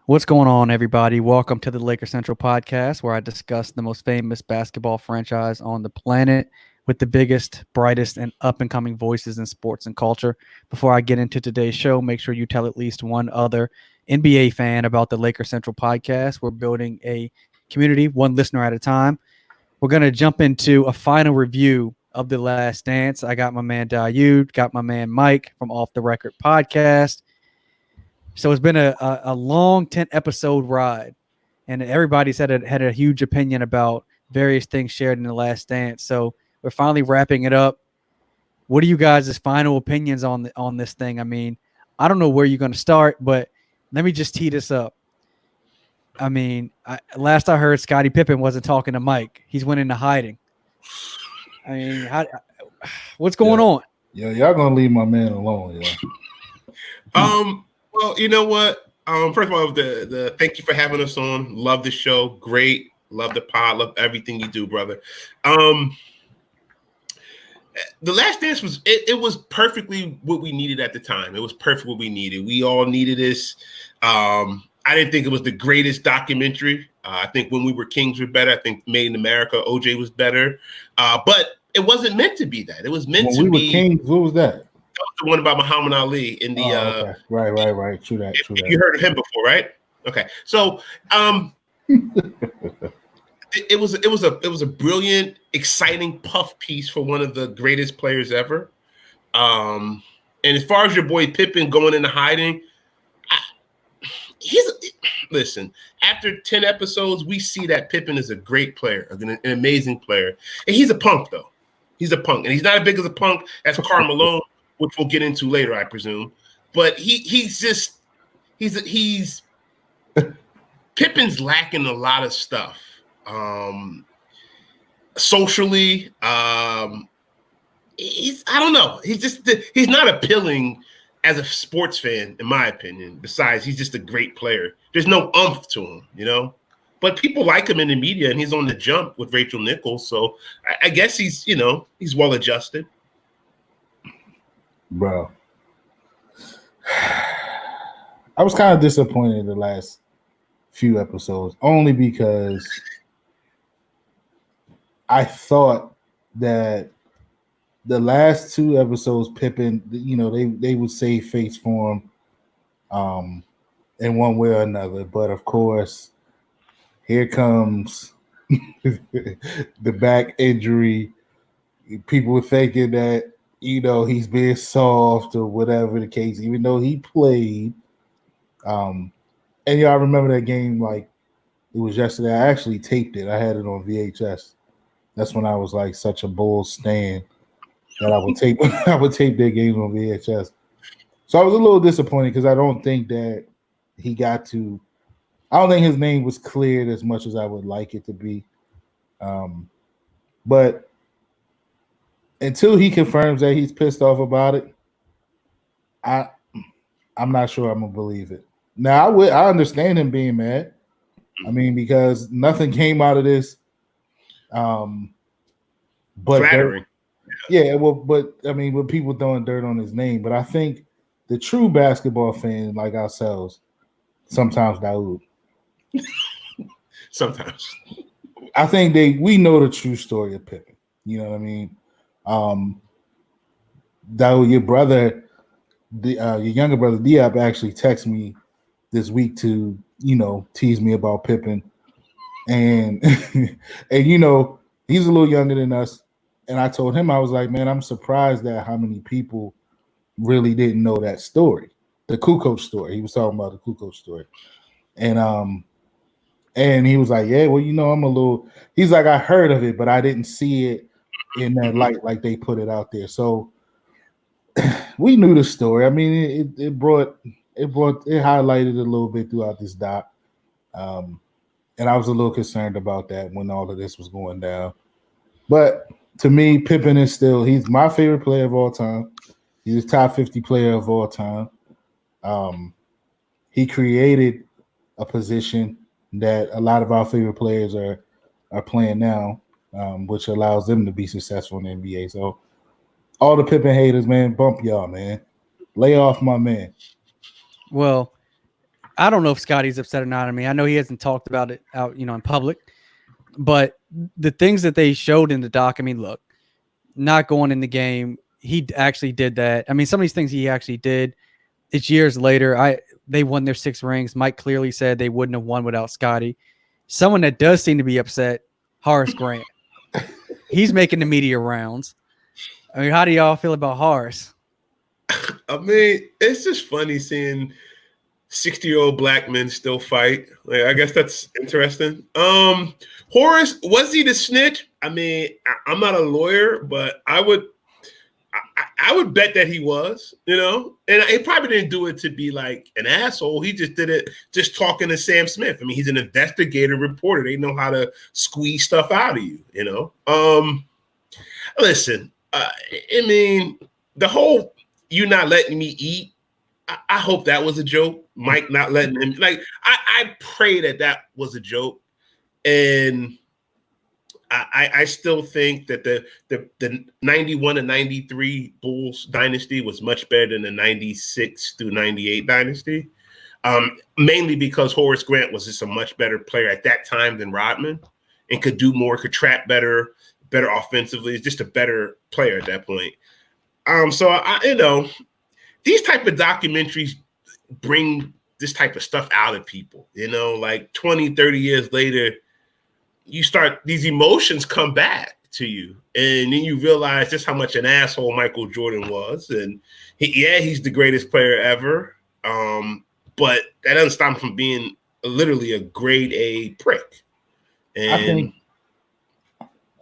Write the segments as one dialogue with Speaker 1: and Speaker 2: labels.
Speaker 1: What's going on, everybody? Welcome to the Laker Central podcast, where I discuss the most famous basketball franchise on the planet with the biggest, brightest, and up and coming voices in sports and culture. Before I get into today's show, make sure you tell at least one other NBA fan about the Laker Central podcast. We're building a community, one listener at a time. We're going to jump into a final review of The Last Dance. I got my man Dayoud, got my man Mike from Off the Record podcast. So it's been a long 10 episode ride, and everybody's had a huge opinion about various things shared in The Last Dance. So we're finally wrapping it up. What are you guys' final opinions on this thing? I mean, I don't know where you're going to start, but let me just tee this up. I mean, last I heard, Scottie Pippen wasn't talking to Mike. He's went into hiding. I mean, what's going on?
Speaker 2: Yeah, y'all gonna leave my man alone, yeah.
Speaker 3: Well, you know what? First of all, the thank you for having us on. Love the show. Great. Love the pod. Love everything you do, brother. The Last Dance was perfectly what we needed at the time. It was perfect what we needed. We all needed this. I didn't think it was the greatest documentary. I think When We Were Kings was better. I think Made in America, OJ was better. But it wasn't meant to be that. It was meant to be.
Speaker 2: When We Were Kings, what was that?
Speaker 3: That was the one about Muhammad Ali in the.
Speaker 2: Okay. Right. True that.
Speaker 3: You heard of him before, right? Okay. So, it was a brilliant, exciting puff piece for one of the greatest players ever. And as far as your boy Pippen going into hiding, listen. After 10 episodes, we see that Pippen is a great player, an amazing player, and he's a punk though. He's a punk, and he's not as big as a punk as Karl Malone, which we'll get into later, I presume. But he's Pippen's lacking a lot of stuff. Socially, I don't know. He's not appealing as a sports fan, in my opinion. Besides, he's just a great player. There's no umph to him, you know. But people like him in the media, and he's on the jump with Rachel Nichols. So I guess he's well adjusted.
Speaker 2: Bro, I was kind of disappointed in the last few episodes, only because I thought that the last two episodes, Pippen, they would save face for him in one way or another. But of course, here comes the back injury. People were thinking that, he's being soft or whatever the case, even though he played. And y'all remember that game like it was yesterday. I actually taped it. I had it on VHS. That's when I was like such a bull stan that I would tape their games on VHS. So I was a little disappointed because I don't think that he got to. I don't think his name was cleared as much as I would like it to be. But until he confirms that he's pissed off about it, I'm not sure I'm gonna believe it. Now I understand him being mad. I mean, because nothing came out of this. But
Speaker 3: flattering.
Speaker 2: But I mean, with people throwing dirt on his name, but I think the true basketball fan like ourselves, sometimes Daoud.
Speaker 3: Sometimes.
Speaker 2: I think we know the true story of Pippen. You know what I mean? Daoud, your brother, your younger brother Diop actually texted me this week to, tease me about Pippen. And and he's a little younger than us. And I told him, I was like, man, I'm surprised at how many people really didn't know that story. The Kukoc story. He was talking about the Kukoc story. And he was like, yeah, well, I'm a little, he's like, I heard of it, but I didn't see it in that light like they put it out there. So we knew the story. I mean, it highlighted a little bit throughout this doc. And I was a little concerned about that when all of this was going down. But to me, Pippen is he's my favorite player of all time. He's a top 50 player of all time. He created a position that a lot of our favorite players are playing now, which allows them to be successful in the NBA. So all the Pippen haters, man, bump y'all, man. Lay off my man.
Speaker 1: Well, I don't know if Scotty's upset or not. I mean, I know he hasn't talked about it out, in public, but the things that they showed in the doc, I mean, look, not going in the game, he actually did that. I mean, some of these things he actually did. It's years later. They won their 6 rings. Mike clearly said they wouldn't have won without Scotty. Someone that does seem to be upset, Horace Grant. He's making the media rounds. I mean, how do y'all feel about Horace?
Speaker 3: I mean, it's just funny seeing 60-year-old black men still fight. Like, I guess that's interesting. Horace, was he the snitch? I mean, I'm not a lawyer, but I would bet that he was, and he probably didn't do it to be like an asshole. He just did it just talking to Sam Smith. I mean, he's an investigative reporter. They know how to squeeze stuff out of you, Listen, I mean, the whole "you not letting me eat," I hope that was a joke. Mike not letting him, I pray that was a joke. And I still think that the 91 and 93 Bulls dynasty was much better than the 96 through 98 dynasty. Mainly because Horace Grant was just a much better player at that time than Rodman and could do more, could trap better offensively. He's just a better player at that point. So these type of documentaries bring this type of stuff out of people, like 20, 30 years later, these emotions come back to you. And then you realize just how much an asshole Michael Jordan was. And he's the greatest player ever. But that doesn't stop him from being literally a grade A prick. And
Speaker 2: I think,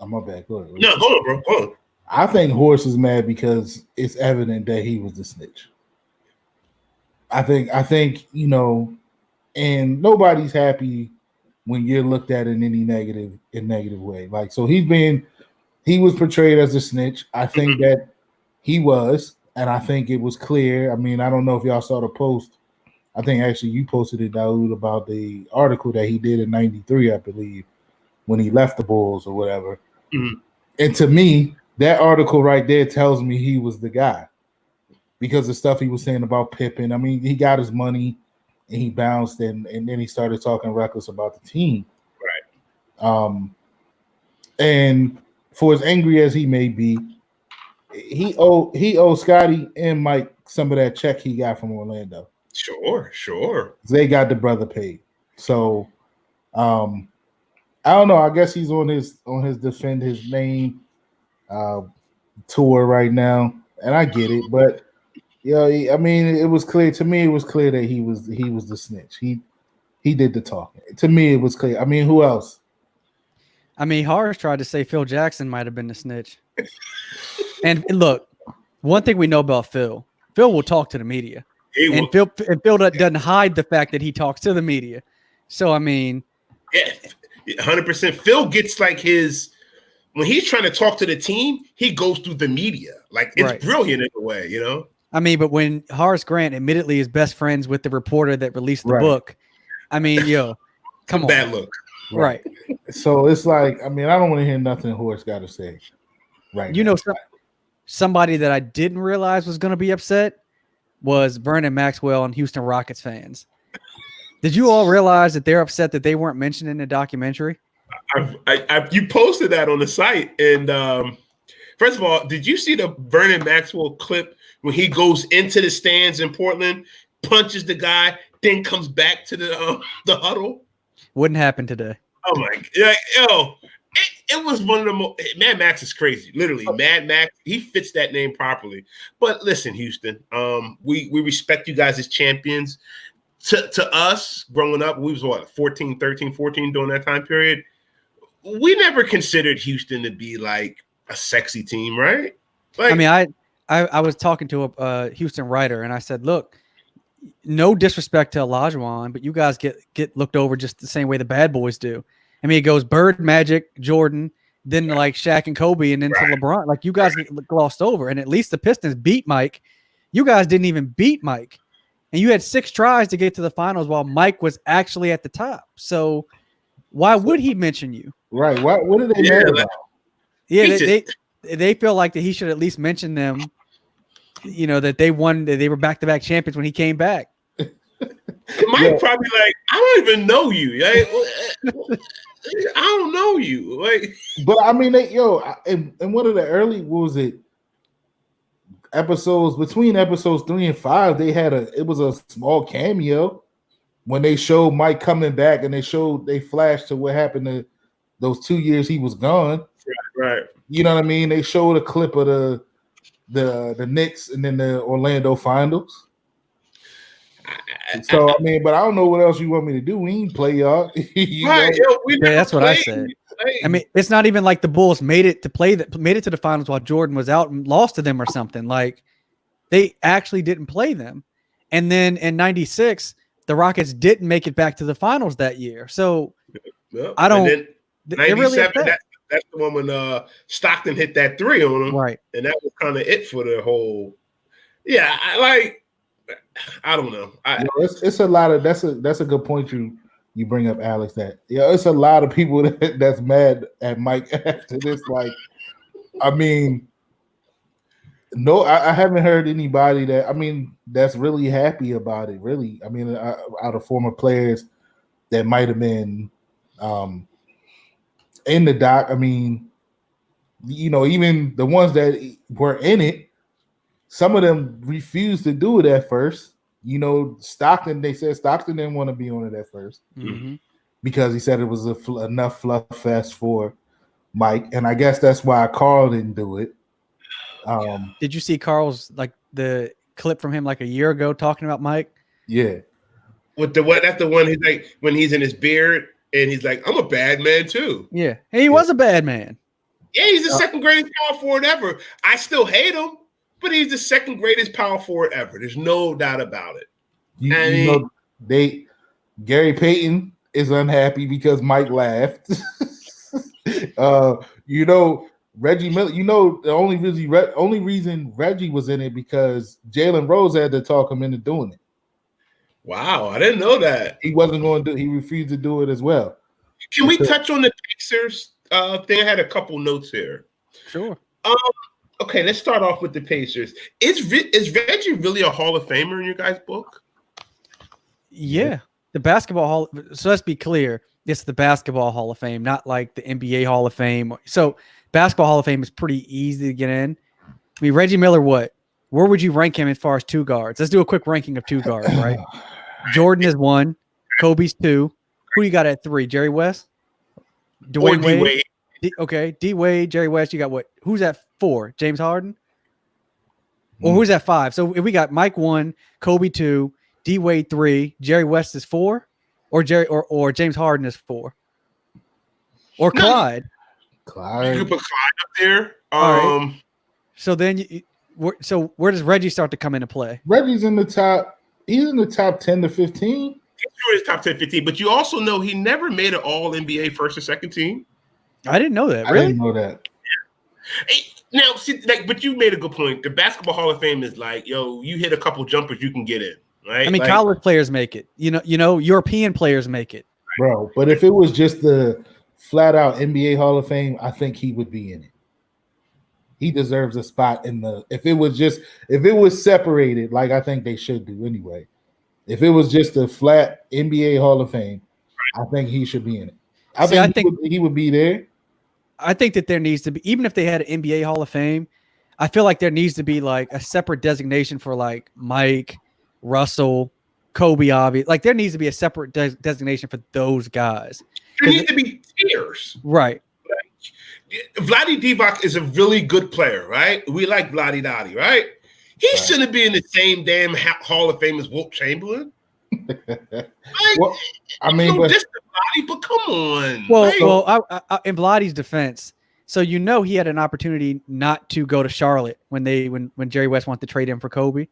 Speaker 2: my bad. Go ahead.
Speaker 3: No, go on, bro. Go on.
Speaker 2: I think Horace is mad because it's evident that he was the snitch. I think, and nobody's happy when you're looked at in any negative way. Like, so he was portrayed as a snitch. I think that he was, and I think it was clear. I mean, I don't know if y'all saw the post. I think actually you posted it, Daoud, about the article that he did in 93, I believe, when he left the Bulls or whatever. Mm-hmm. And to me, that article right there tells me he was the guy because the stuff he was saying about Pippen. I mean, he got his money and he bounced, and then he started talking reckless about the team. Right. And for as angry as he may be, he owes Scotty and Mike some of that check he got from Orlando.
Speaker 3: Sure. They
Speaker 2: got the brother paid. So I don't know. I guess he's on his defend his name tour right now, and I get it. But I mean, it was clear to me. It was clear that he was the snitch. He did the talking. To me, it was clear. I mean, who else?
Speaker 1: I mean, Horace tried to say Phil Jackson might have been the snitch. And look, one thing we know about Phil will talk to the media. Phil doesn't hide the fact that he talks to the media. So, I mean.
Speaker 3: Yeah, 100%. Phil gets like when he's trying to talk to the team, he goes through the media. Like, it's brilliant in a way,
Speaker 1: I mean, but when Horace Grant admittedly is best friends with the reporter that released the book, I mean, come on.
Speaker 3: Bad look.
Speaker 1: Right.
Speaker 2: So it's like, I mean, I don't want to hear nothing Horace got to say. Right.
Speaker 1: Somebody that I didn't realize was going to be upset was Vernon Maxwell and Houston Rockets fans. Did you all realize that they're upset that they weren't mentioned in the documentary?
Speaker 3: You posted that on the site. And first of all, did you see the Vernon Maxwell clip when he goes into the stands in Portland, punches the guy, then comes back to the huddle?
Speaker 1: Wouldn't happen today.
Speaker 3: Oh my God. It was one of the most. Mad Max is crazy. Literally, Mad Max, he fits that name properly. But listen, Houston, we respect you guys as champions. To us, growing up, we was 13, 14 during that time period. We never considered Houston to be like a sexy team, right? Like,
Speaker 1: I mean, I was talking to a Houston writer, and I said, look, no disrespect to Olajuwon, but you guys get looked over just the same way the bad boys do. I mean, it goes Bird, Magic, Jordan, then like Shaq and Kobe, and then to LeBron. Like, you guys get glossed over. And at least the Pistons beat Mike. You guys didn't even beat Mike. And you had 6 tries to get to the finals while Mike was actually at the top. So why would he mention you?
Speaker 2: Right. What are they mad about?
Speaker 1: Yeah, they feel like that he should at least mention them, that they won, that they were back-to-back champions when he came back.
Speaker 3: Mike probably like, I don't even know you. Like, I don't know you. Like,
Speaker 2: but I mean, in one of the early, what was it? Episodes between episodes 3 and 5, it was a small cameo when they showed Mike coming back, and they flashed to what happened to those 2 years he was gone.
Speaker 3: Right.
Speaker 2: You know what I mean? They showed a clip of the Knicks and then the Orlando finals. So I mean, but I don't know what else you want me to do. We ain't play y'all.
Speaker 3: Right,
Speaker 1: that's what I said. I mean, it's not even like the Bulls made it to the finals while Jordan was out and lost to them or something. Like they actually didn't play them. And then in '96, the Rockets didn't make it back to the finals that year. So I don't.
Speaker 3: And then '97, that's the one when Stockton hit that 3 on him,
Speaker 1: right?
Speaker 3: And that was kind of it for the whole. Yeah, I don't know.
Speaker 2: It's a lot of that's a good point you bring up, Alex. That it's a lot of people that's mad at Mike after this. Like, I mean, no, I haven't heard anybody that's really happy about it. Really, I mean, out of former players that might have been in the doc. I mean, even the ones that were in it, some of them refused to do it at first. Stockton, they said Stockton didn't want to be on it at first because he said it was enough fluff fest for Mike. And I guess that's why Carl didn't do it.
Speaker 1: Did you see Carl's, like, the clip from him like a year ago talking about Mike?
Speaker 2: Yeah.
Speaker 3: That's the one he's like, when he's in his beard and he's like, I'm a bad man too.
Speaker 1: Yeah. And he was a bad man.
Speaker 3: Yeah, he's the second greatest power forward ever. I still hate him, but he's the second greatest power forward ever. There's no doubt about it.
Speaker 2: Gary Payton is unhappy because Mike laughed. Reggie Miller. The only reason Reggie was in it because Jalen Rose had to talk him into doing it.
Speaker 3: Wow, I didn't know that.
Speaker 2: He wasn't going to do. He refused to do it as well.
Speaker 3: Can we touch on the Pacers thing? I had a couple notes here.
Speaker 1: Sure.
Speaker 3: Okay, let's start off with the Pacers. Is Reggie really a Hall of Famer in your guys' book?
Speaker 1: Yeah, the basketball Hall. So let's be clear. It's the basketball Hall of Fame, not like the NBA Hall of Fame. So basketball Hall of Fame is pretty easy to get in. I mean, Reggie Miller, where would you rank him as far as two guards? Let's do a quick ranking of two guards, right? Jordan is 1, Kobe's 2. Who you got at 3? Jerry West? Dwayne Wade? Okay, D Wade, Jerry West. You got what? Who's at 4? James Harden? Or who's at 5? So if we got Mike 1, Kobe 2, D Wade 3, Jerry West is 4, or James Harden is 4, or Clyde.
Speaker 3: You could put Clyde up there.
Speaker 1: Right. So then, where does Reggie start to come into play?
Speaker 2: Reggie's in the top. He's in the top 10 to 15.
Speaker 3: He's top 10, 15. But you also know he never made an All NBA first or second team.
Speaker 1: I didn't know that.
Speaker 2: Really? I didn't know that.
Speaker 3: Hey, now, see, but you made a good point. The Basketball Hall of Fame is like, yo, you hit a couple jumpers, you can get in, right?
Speaker 1: I mean, college players make it. European players make it,
Speaker 2: bro. But if it was just the flat out NBA Hall of Fame, I think he would be in it. He deserves a spot in the. If it was separated, like I think they should do anyway. If it was just a flat NBA Hall of Fame, I think he should be in it. I think he would be there.
Speaker 1: I think that there needs to be, even if they had an NBA Hall of Fame, I feel like there needs to be like a separate designation for like Mike, Russell, Kobe, obviously. Like there needs to be a separate designation for those guys.
Speaker 3: There need to be tiers.
Speaker 1: Right.
Speaker 3: Vlade Divac is a really good player, right? We like Vlade Dottie, right? He shouldn't be in the same damn Hall of Fame as Wilt Chamberlain.
Speaker 2: Well, I mean,
Speaker 3: but come on.
Speaker 1: Well, in Vladdy's defense, so he had an opportunity not to go to Charlotte when Jerry West wanted to trade him for Kobe.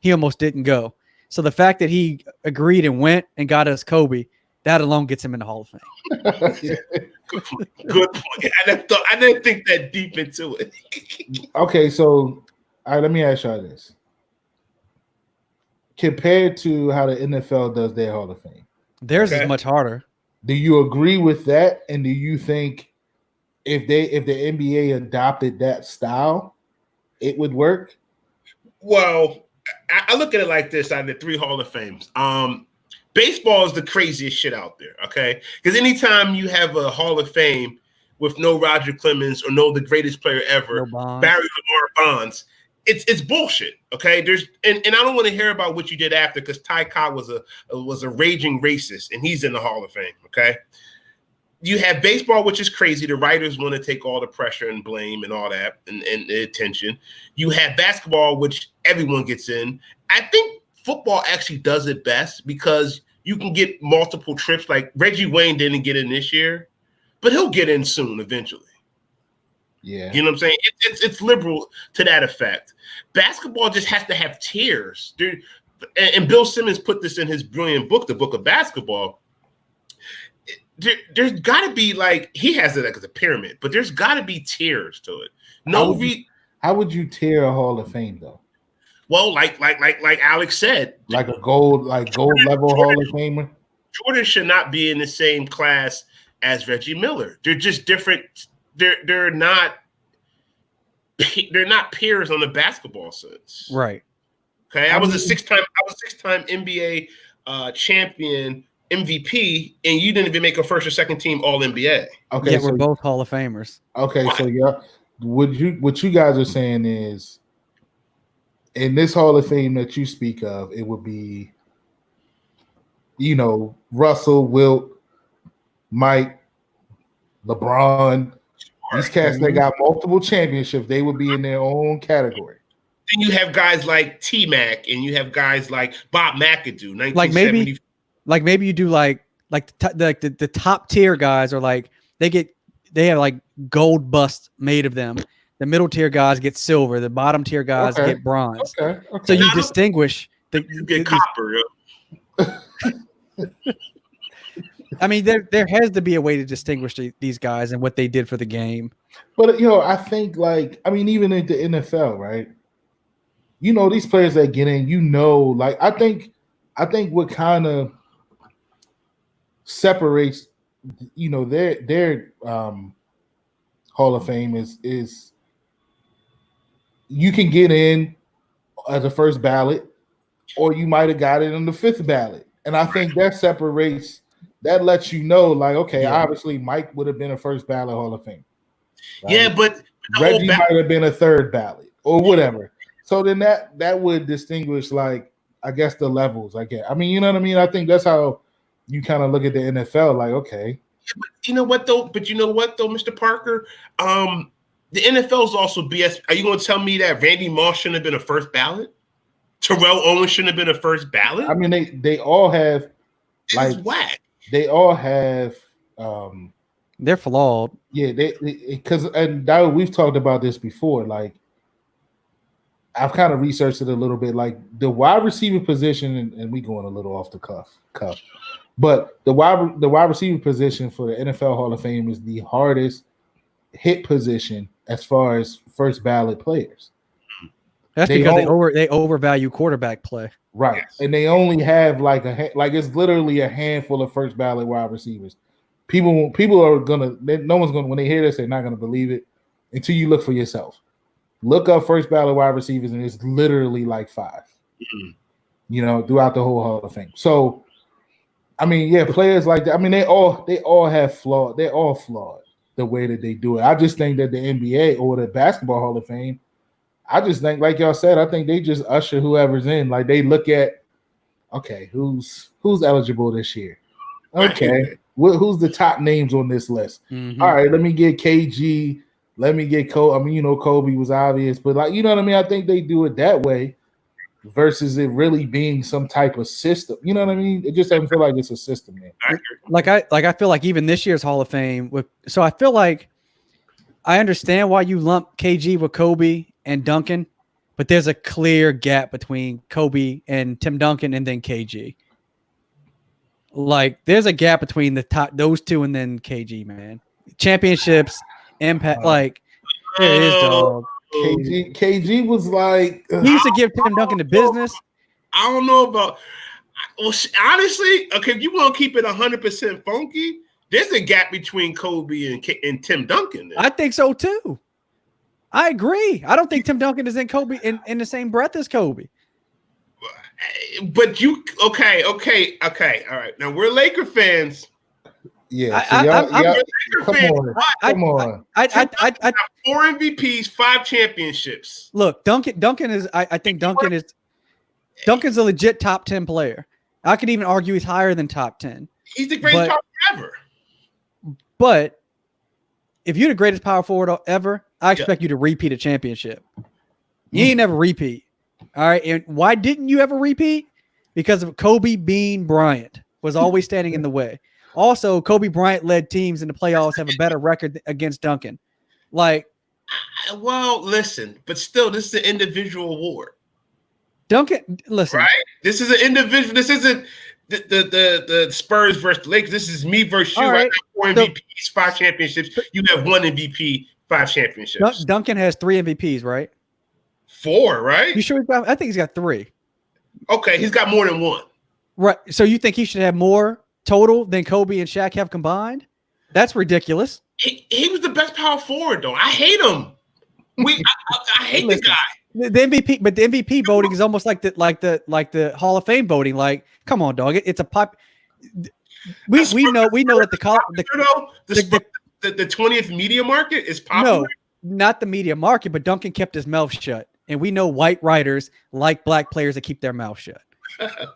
Speaker 1: He almost didn't go. So the fact that he agreed and went and got us Kobe, that alone gets him in the Hall of Fame.
Speaker 3: Good point. I didn't think that deep into it.
Speaker 2: Okay, so all right, let me ask y'all this. Compared to how the NFL does their Hall of Fame,
Speaker 1: theirs is much harder.
Speaker 2: Do you agree with that? And do you think if the NBA adopted that style, it would work?
Speaker 3: Well, I look at it like this: out of the 3 Hall of Fames, Baseball is the craziest shit out there, okay? Because anytime you have a Hall of Fame with no Roger Clemens or no the greatest player ever, Barry Lamar Bonds, it's bullshit, okay? And I don't want to hear about what you did after, because Ty Cobb was a raging racist, and he's in the Hall of Fame, okay? You have baseball, which is crazy. The writers want to take all the pressure and blame and all that and the attention. You have basketball, which everyone gets in. I think football actually does it best because you can get multiple trips. Like Reggie Wayne didn't get in this year, but he'll get in soon eventually.
Speaker 2: Yeah.
Speaker 3: You know what I'm saying? It's liberal to that effect. Basketball just has to have tiers. And Bill Simmons put this in his brilliant book, The Book of Basketball. There's got to be, like, he has it as a pyramid, but there's got to be tiers to it.
Speaker 2: How would you tier a Hall of Fame though?
Speaker 3: Well, like Alex said,
Speaker 2: like gold level Hall of Famer.
Speaker 3: Jordan should not be in the same class as Reggie Miller. They're just different. They're not peers on the basketball sense.
Speaker 1: Right.
Speaker 3: Okay. I was a six-time NBA champion, MVP, and you didn't even make a first or second team All NBA.
Speaker 2: Okay,
Speaker 1: yeah, we're both Hall of Famers.
Speaker 2: Okay, so yeah, what you guys are saying is, in this Hall of Fame that you speak of, it would be, Russell, Wilt, Mike, LeBron, these cats that got multiple championships. They would be in their own category.
Speaker 3: Then you have guys like T-Mac, and you have guys like Bob McAdoo, 1970.
Speaker 1: Like maybe you do like the top tier guys are like they have like gold busts made of them. The middle tier guys get silver. The bottom tier guys get bronze.
Speaker 2: Okay.
Speaker 1: So you distinguish
Speaker 3: you get copper.
Speaker 1: I mean, there has to be a way to distinguish these guys and what they did for the game.
Speaker 2: But I think even in the NFL, right? These players that get in, I think what kind of separates, their Hall of Fame is you can get in as a first ballot, or you might have got it on the fifth ballot. And I think that separates, that lets you know, like, okay, obviously Mike would have been a first ballot Hall of Fame. Right?
Speaker 3: Yeah, but
Speaker 2: Reggie might have been a third ballot or whatever. So then that would distinguish, like, I guess, the levels. I guess. I mean, you know what I mean? I think that's how you kind of look at the NFL, like, okay.
Speaker 3: You know what though, Mr. Parker? The NFL is also BS. Are you going to tell me that Randy Moss shouldn't have been a first ballot? Terrell Owens shouldn't have been a first ballot?
Speaker 2: I mean, they all have, like,
Speaker 3: whack.
Speaker 2: They all have.
Speaker 1: They're flawed.
Speaker 2: Yeah, because we've talked about this before. Like, I've kind of researched it a little bit. Like the wide receiver position, and we going a little off the cuff, but the wide receiver position for the NFL Hall of Fame is the hardest hit position as far as first ballot players.
Speaker 1: That's because they overvalue quarterback play.
Speaker 2: Right. Yes. And they only have like it's literally a handful of first ballot wide receivers. People are no one's gonna, when they hear this, they're not gonna believe it until you look for yourself. Look up first ballot wide receivers, and it's literally like 5. Mm-hmm. Throughout the whole Hall of Fame. So, I mean, yeah, players like that. I mean, they all have flawed. They're all flawed the way that they do it. I just think that the NBA or the Basketball Hall of Fame, I just think, like y'all said, I think they just usher whoever's in. Like, they look at, okay, who's eligible this year? Okay, who's the top names on this list? Mm-hmm. All right, let me get KG. Let me get Kobe. I mean, Kobe was obvious, but, like, you know what I mean? I think they do it that way versus it really being some type of system. You know what I mean? It just doesn't feel like it's a system, man.
Speaker 1: I feel like even this year's Hall of Fame. So I feel like I understand why you lump KG with Kobe and Duncan, but there's a clear gap between Kobe and Tim Duncan and then KG. Like, there's a gap between those two and then KG, man. Championships, impact, like, there is, dog.
Speaker 2: KG was like,
Speaker 1: he used to give Tim Duncan the business.
Speaker 3: I don't know about. Well, honestly, okay, if you want to keep it 100% funky, there's a gap between Kobe and Tim Duncan.
Speaker 1: I think so too. I agree. I don't think Tim Duncan is in Kobe in the same breath as Kobe.
Speaker 3: But you okay? All right. Now we're Laker fans.
Speaker 2: Yeah, so come on.
Speaker 3: I 4 MVPs, 5 championships.
Speaker 1: Look, Duncan is. I think Duncan's a legit top 10 player. I could even argue he's higher than top 10.
Speaker 3: He's the greatest power ever.
Speaker 1: But if you're the greatest power forward ever, I expect you to repeat a championship. You ain't never repeat. All right. And why didn't you ever repeat? Because of Kobe Bean Bryant was always standing in the way. Also, Kobe Bryant led teams in the playoffs have a better record against Duncan. Like,
Speaker 3: well, listen, but still, this is an individual award.
Speaker 1: Duncan, listen.
Speaker 3: Right? This is an individual. This isn't the Spurs versus the Lakers. This is me versus you.
Speaker 1: Right.
Speaker 3: I have 4 MVPs, 5 championships. You have 1 MVP, 5 championships.
Speaker 1: Duncan has 3 MVPs, right?
Speaker 3: 4, right?
Speaker 1: You sure he's got? I think he's got 3.
Speaker 3: Okay, he's got more than 1.
Speaker 1: Right. So you think he should have more total than Kobe and Shaq have combined? That's ridiculous.
Speaker 3: He was the best power forward, though. I hate him. I hate the guy.
Speaker 1: The MVP, but the MVP voting is almost like the Hall of Fame voting. Like, come on, dog. It's a pop. We know that
Speaker 3: the 20th media market is popular.
Speaker 1: No, not the media market, but Duncan kept his mouth shut, and we know white writers like black players that keep their mouth shut.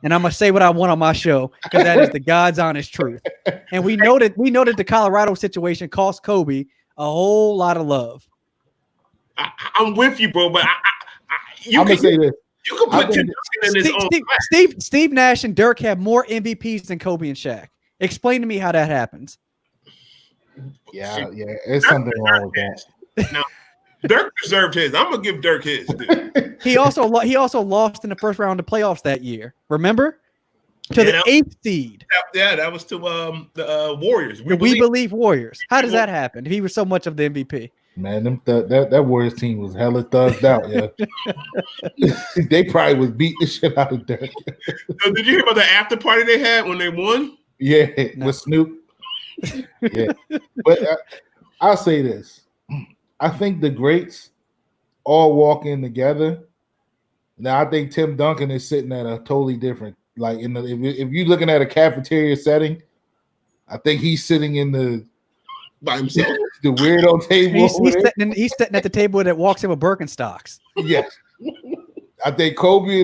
Speaker 1: And I'm gonna say what I want on my show because that is the God's honest truth. And we know that the Colorado situation cost Kobe a whole lot of love.
Speaker 3: I'm with you, bro, but
Speaker 2: I'm gonna say this.
Speaker 3: You can put Tim Duncan in his own.
Speaker 1: Steve Nash and Dirk have more MVPs than Kobe and Shaq. Explain to me how that happens.
Speaker 2: Yeah, it's something wrong with that.
Speaker 3: Now, Dirk deserved his. I'm gonna give Dirk his. Dude.
Speaker 1: He also lost in the first round of playoffs that year. Remember, to the 8th seed.
Speaker 3: Yeah, that was to the Warriors.
Speaker 1: We believe Warriors. How does that happen? If he was so much of the MVP.
Speaker 2: Man, that Warriors team was hella thugged out. Yeah, they probably was beating the shit out of Dirk.
Speaker 3: So did you hear about the after party they had when they won?
Speaker 2: Yeah, with Snoop. Yeah, but I'll say this. I think the greats all walk in together. Now I think Tim Duncan is sitting at a totally different, like if you're looking at a cafeteria setting, I think he's sitting in the
Speaker 3: by himself,
Speaker 2: the weirdo table.
Speaker 1: He's sitting at the table that walks in with Birkenstocks.
Speaker 2: Yes, I think Kobe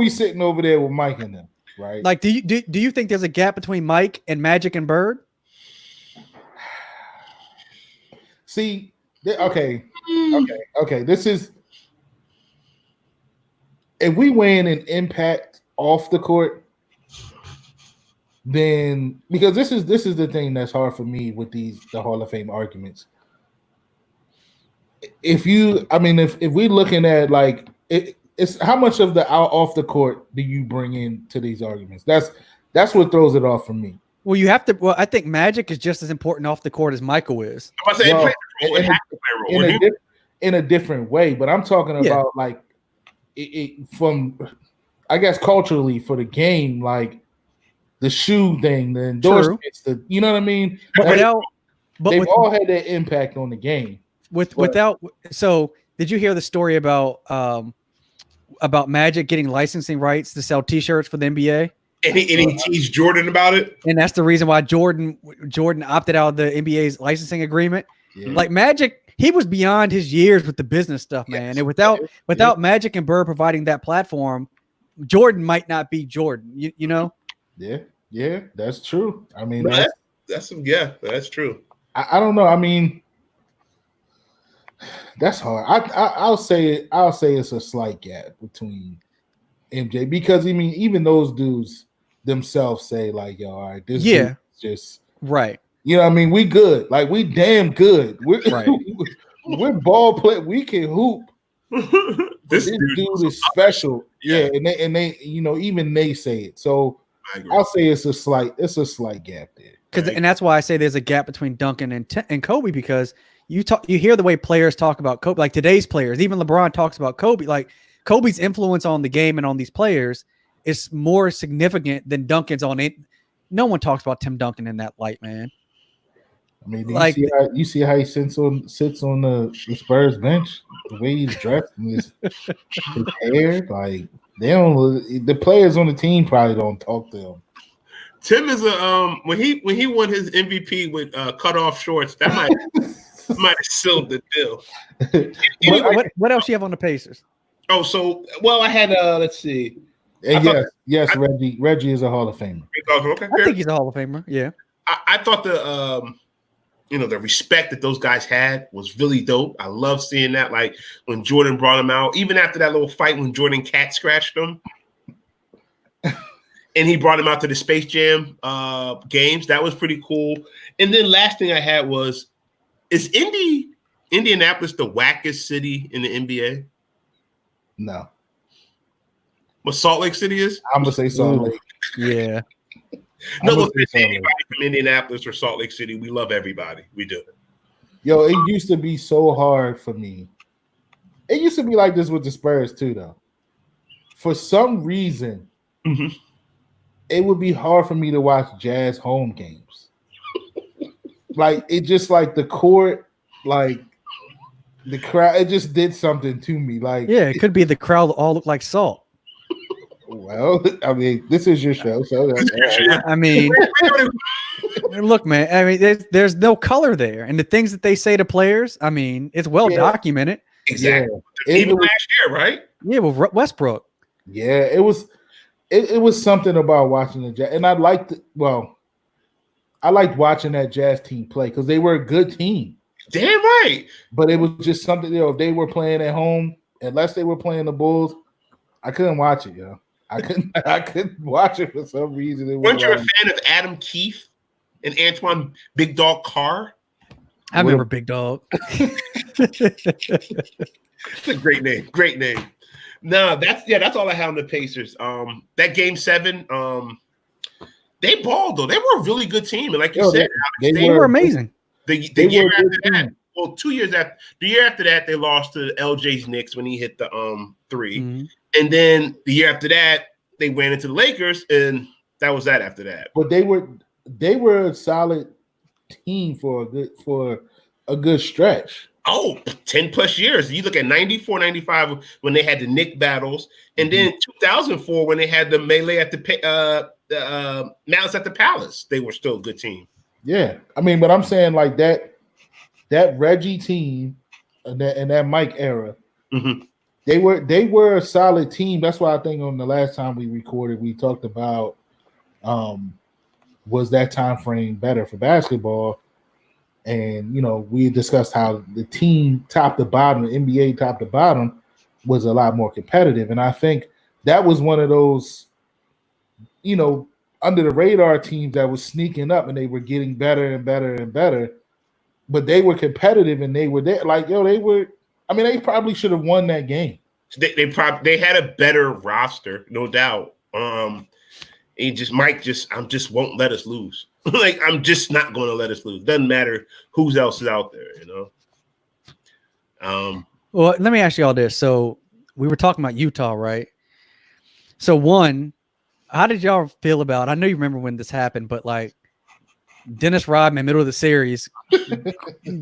Speaker 2: sitting over there with Mike and them. Right?
Speaker 1: Like, do you think there's a gap between Mike and Magic and Bird?
Speaker 2: See, okay. This is if we win an impact off the court, then because this is the thing that's hard for me with the Hall of Fame arguments. If we're looking at like it's how much of the off the court do you bring into these arguments? That's what throws it off for me.
Speaker 1: Well, you have to. Well, I think Magic is just as important off the court as Michael is.
Speaker 2: In a different way, but I'm talking about like it from, I guess, culturally for the game, like the shoe thing, the endorsements, you know what I mean? They've all had that impact on the game.
Speaker 1: So did you hear the story about Magic getting licensing rights to sell T-shirts for the NBA?
Speaker 3: And he teased Jordan about it.
Speaker 1: And that's the reason why Jordan opted out of the NBA's licensing agreement. Yeah. Like Magic, he was beyond his years with the business stuff, man. And without Magic and Bird providing that platform, Jordan might not be Jordan. You know?
Speaker 2: Yeah, that's true. I mean,
Speaker 3: that's true.
Speaker 2: I don't know. I mean, that's hard. I'll say it's a slight gap between MJ because I mean, even those dudes themselves say like, "Yo, all right, this dude is just right." You know what I mean? We good. Like we damn good. We're right. We're ball play. We can hoop. this dude is special. Yeah, and they even they say it. So I'll say it's a slight gap there.
Speaker 1: And that's why I say there's a gap between Duncan and Kobe because you hear the way players talk about Kobe, like today's players, even LeBron talks about Kobe. Like Kobe's influence on the game and on these players is more significant than Duncan's on it. No one talks about Tim Duncan in that light, man.
Speaker 2: I mean, you see how he sits on the Spurs bench, the way he's dressed, and his hair, like They don't. The players on the team probably don't talk to him.
Speaker 3: Tim is a when he won his MVP with cut off shorts, that might have sealed the deal.
Speaker 1: What else you have on the Pacers?
Speaker 3: Oh, so I had let's see.
Speaker 2: Yes, Reggie is a Hall of Famer.
Speaker 3: Okay,
Speaker 1: I think he's a Hall of Famer. Yeah.
Speaker 3: I thought the the respect that those guys had was really dope. I love seeing that. Like when Jordan brought him out, even after that little fight when Jordan cat scratched him, and he brought him out to the Space Jam games. That was pretty cool. And then last thing I had was, is Indianapolis the wackest city in the NBA?
Speaker 2: No.
Speaker 3: What Salt Lake City is?
Speaker 2: I'm gonna say Salt Lake.
Speaker 1: Yeah.
Speaker 3: No, look, anybody from Indianapolis or Salt Lake City, we love everybody. We do.
Speaker 2: Yo, it used to be so hard for me. It used to be like this with the Spurs too, though. For some reason, it would be hard for me to watch Jazz home games. Like it just like the court, like the crowd, it just did something to me. Like
Speaker 1: it could be the crowd all look like salt.
Speaker 2: Well, I mean, this is your show, so
Speaker 1: I mean, look, man. I mean, there's no color there, and the things that they say to players, I mean, it's well documented.
Speaker 3: Exactly. Yeah. Even last year, right?
Speaker 1: Yeah, with Westbrook.
Speaker 2: Yeah, it was something about watching the Jazz, and I liked watching that Jazz team play because they were a good team.
Speaker 3: Damn right.
Speaker 2: But it was just something, if they were playing at home, unless they were playing the Bulls, I couldn't watch it, yo. I couldn't watch it for some reason.
Speaker 3: Weren't you a fan of Adam Keefe and Antoine Big Dog Carr?
Speaker 1: I remember Big Dog.
Speaker 3: It's a great name. Great name. No, that's all I have on the Pacers. That game 7, they balled though. They were a really good team, and like you said,
Speaker 1: they were amazing.
Speaker 3: The year after that, well, 2 years after the year after that, they lost to LJ's Knicks when he hit the 3. Mm-hmm. And then the year after that, they ran into the Lakers, and that was that after that.
Speaker 2: But they were a solid team for a good stretch.
Speaker 3: Oh, 10 plus years. You look at 94, 95 when they had the Knick battles, and then 2004 when they had the melee at the Malice at the Palace. They were still a good team.
Speaker 2: Yeah, I mean, but I'm saying like that Reggie team and that Mike era. Mm-hmm. They were a solid team. That's why I think on the last time we recorded, we talked about was that time frame better for basketball? And we discussed how the team top to bottom, the NBA top to bottom, was a lot more competitive. And I think that was one of those, under the radar teams that was sneaking up, and they were getting better and better and better. But they were competitive, and they were there. Like they were. I mean, they probably should have won that game.
Speaker 3: They had a better roster, no doubt. Mike just won't let us lose. Like I'm just not going to let us lose. Doesn't matter who else is out there,
Speaker 1: Well, let me ask you all this. So we were talking about Utah, right? So one, how did y'all feel about? I know you remember when this happened, but like Dennis Rodman, middle of the series,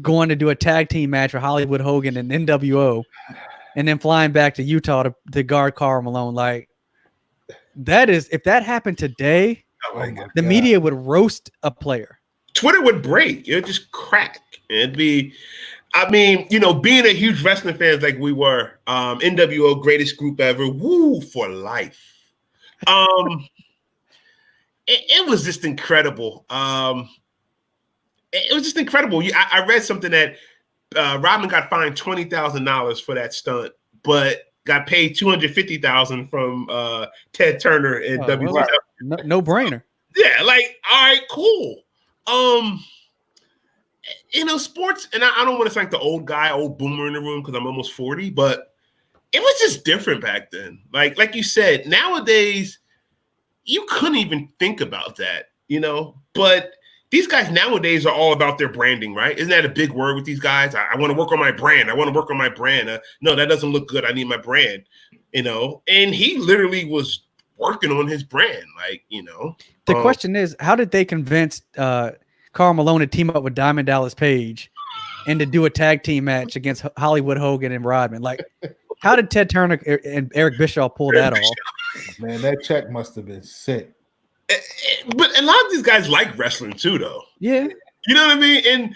Speaker 1: going to do a tag team match with Hollywood Hogan and NWO, and then flying back to Utah to guard Karl Malone. Like that is, if that happened today, the media would roast a player.
Speaker 3: Twitter would break. It would just crack. It'd be, I mean, being a huge wrestling fans like we were, NWO greatest group ever, woo for life. It was just incredible. It was just incredible. I read something that Rodman got fined $20,000 for that stunt, but got paid $250,000 from Ted Turner and WCW.
Speaker 1: No brainer.
Speaker 3: Yeah, like all right, cool. Sports, and I don't want to sound like the old boomer in the room because I'm almost 40, but it was just different back then. Like you said, nowadays you couldn't even think about that, But these guys nowadays are all about their branding, right? Isn't that a big word with these guys? I want to work on my brand. No, that doesn't look good. I need my brand, And he literally was working on his brand, The
Speaker 1: question is, how did they convince Karl Malone to team up with Diamond Dallas Page and to do a tag team match against Hollywood Hogan and Rodman? Like, How did Ted Turner and Eric Bischoff pull that off?
Speaker 2: Man, that check must have been sick.
Speaker 3: But a lot of these guys like wrestling too, though.
Speaker 1: Yeah.
Speaker 3: You know what I mean? And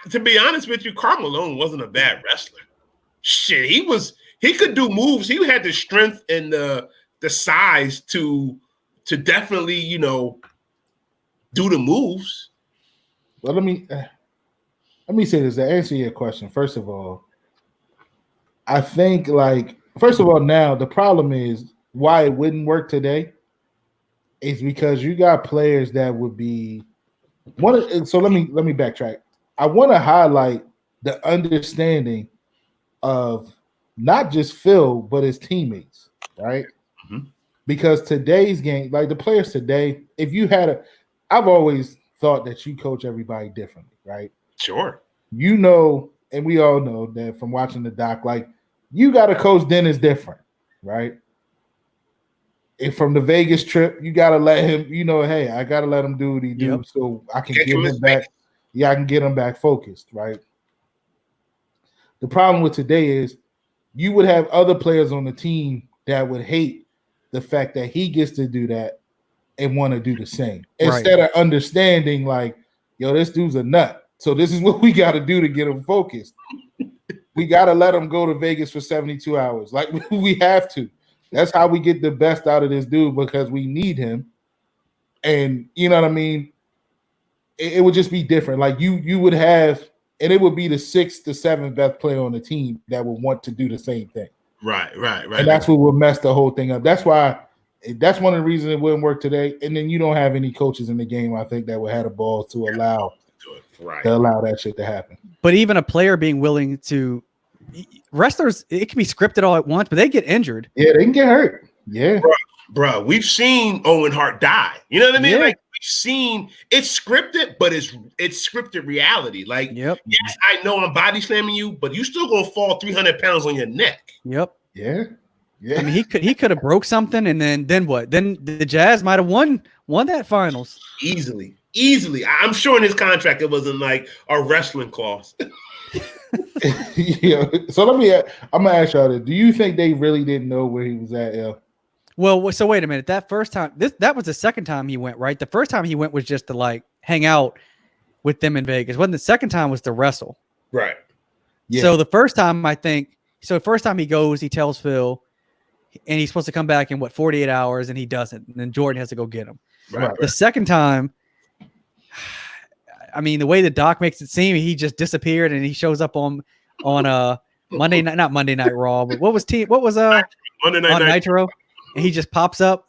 Speaker 3: to be honest with you, Karl Malone wasn't a bad wrestler. Shit, he could do moves. He had the strength and the size to definitely, do the moves.
Speaker 2: Well, let me say this to answer your question. First of all, I think now the problem is why it wouldn't work today is because you got players that would be one. So let me backtrack. I want to highlight the understanding of not just Phil but his teammates, right?
Speaker 3: Mm-hmm.
Speaker 2: Because today's game, like the players today, if you had I've always thought that you coach everybody differently, right?
Speaker 3: Sure.
Speaker 2: And we all know that from watching the doc, like you got to coach Dennis different, right? And from the Vegas trip, you got to let him, hey, I got to let him do what he do so I can get him back. Yeah, I can get him back focused, right? The problem with today is you would have other players on the team that would hate the fact that he gets to do that and want to do the same. Instead of understanding like, yo, this dude's a nut. So this is what we got to do to get him focused. We got to let him go to Vegas for 72 hours. Like we have to. That's how we get the best out of this dude because we need him. And you know what I mean? It would just be different. Like you would have, and it would be the 6th to 7th best player on the team that would want to do the same thing.
Speaker 3: Right.
Speaker 2: And that's what would mess the whole thing up. That's one of the reasons it wouldn't work today. And then you don't have any coaches in the game, I think, that would have the balls to allow that shit to happen.
Speaker 1: But even a player being willing to wrestlers, it can be scripted all at once, but they get injured.
Speaker 2: Yeah, they can get hurt. Yeah.
Speaker 3: Bro, we've seen Owen Hart die. You know what I mean?
Speaker 1: Yeah.
Speaker 3: Like we've seen it's scripted, but it's scripted reality. Like, yes, I know I'm body slamming you, but you still gonna fall 300 pounds on your neck.
Speaker 1: Yep.
Speaker 2: Yeah.
Speaker 1: I mean, he could have broke something, and then what? Then the Jazz might have won that finals
Speaker 3: easily. I'm sure in his contract it wasn't like a wrestling clause.
Speaker 2: Yeah. So I'm gonna ask y'all this. Do you think they really didn't know where he was at? Yeah.
Speaker 1: Well, so wait a minute. That first time, that was the second time he went, right? The first time he went was just to like hang out with them in Vegas. Wasn't the second time was to wrestle?
Speaker 3: Right.
Speaker 1: Yeah. So the first time first time he goes, he tells Phil, and he's supposed to come back in 48 hours, and he doesn't, and then Jordan has to go get him.
Speaker 3: Right.
Speaker 1: The second time, I mean, the way the doc makes it seem, he just disappeared, and he shows up on Monday night, not Monday Night Raw, but what was
Speaker 3: Monday Night
Speaker 1: Nitro? And he just pops up.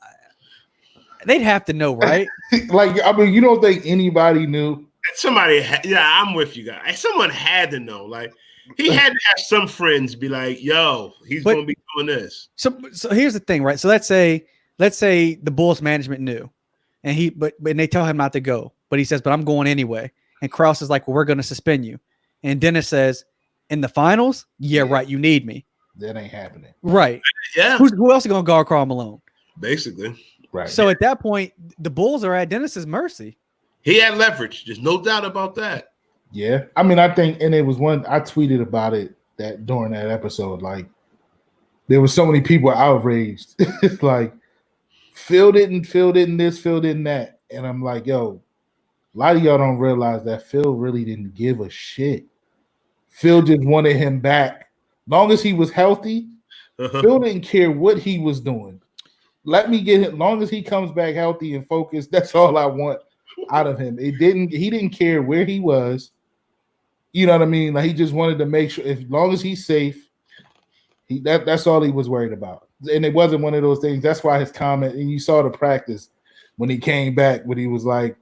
Speaker 1: They'd have to know, right?
Speaker 2: Like, I mean, you don't think anybody knew?
Speaker 3: Somebody, I'm with you guys. Someone had to know. Like, he had to have some friends be like, "Yo, he's going to be doing this."
Speaker 1: So here's the thing, right? So let's say the Bulls management knew, and they tell him not to go, but he says, "But I'm going anyway." And Krause is like, "Well, we're going to suspend you." And Dennis says, "In the finals, yeah, right. You need me."
Speaker 2: That ain't happening.
Speaker 1: Right.
Speaker 3: Yeah.
Speaker 1: Who else is going to guard Karl Malone?
Speaker 3: Basically.
Speaker 2: Right.
Speaker 1: So at that point, the Bulls are at Dennis's mercy.
Speaker 3: He had leverage. There's no doubt about that.
Speaker 2: Yeah. I mean, I think, and it was I tweeted about it that during that episode, like there were so many people outraged. It's like Phil didn't this, Phil didn't that. And I'm like, yo, a lot of y'all don't realize that Phil really didn't give a shit. Phil just wanted him back. Long as he was healthy, Phil didn't care what he was doing. Let me get him. Long as he comes back healthy and focused, that's all I want out of him. He didn't care where he was. You know what I mean? Like he just wanted to make sure, as long as he's safe, that's all he was worried about. And it wasn't one of those things. That's why his comment, and you saw the practice when he came back, when he was like,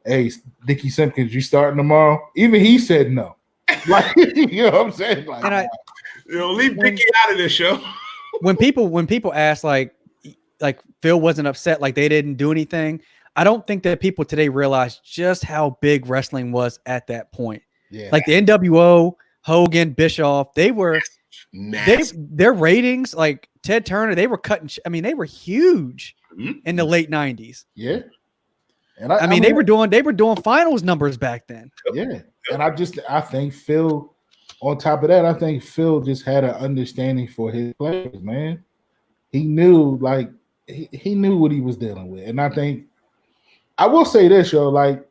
Speaker 2: "Hey, Dickie Simpkins, you starting tomorrow?" Even he said no. Like, you know what I'm saying? Like,
Speaker 3: leave Dickie out of this show.
Speaker 1: when people ask like Phil wasn't upset, like they didn't do anything, I don't think that people today realize just how big wrestling was at that point.
Speaker 2: Yeah.
Speaker 1: Like the NWO, Hogan, Bischoff, they were their ratings, like Ted Turner, they were cutting. They were huge in the late 90s.
Speaker 2: Yeah. And
Speaker 1: I mean, they were doing finals numbers back then.
Speaker 2: Yeah. And I think Phil, on top of that, I think Phil just had an understanding for his players, man. He knew, like, he knew what he was dealing with. And I think, I will say this, yo, like,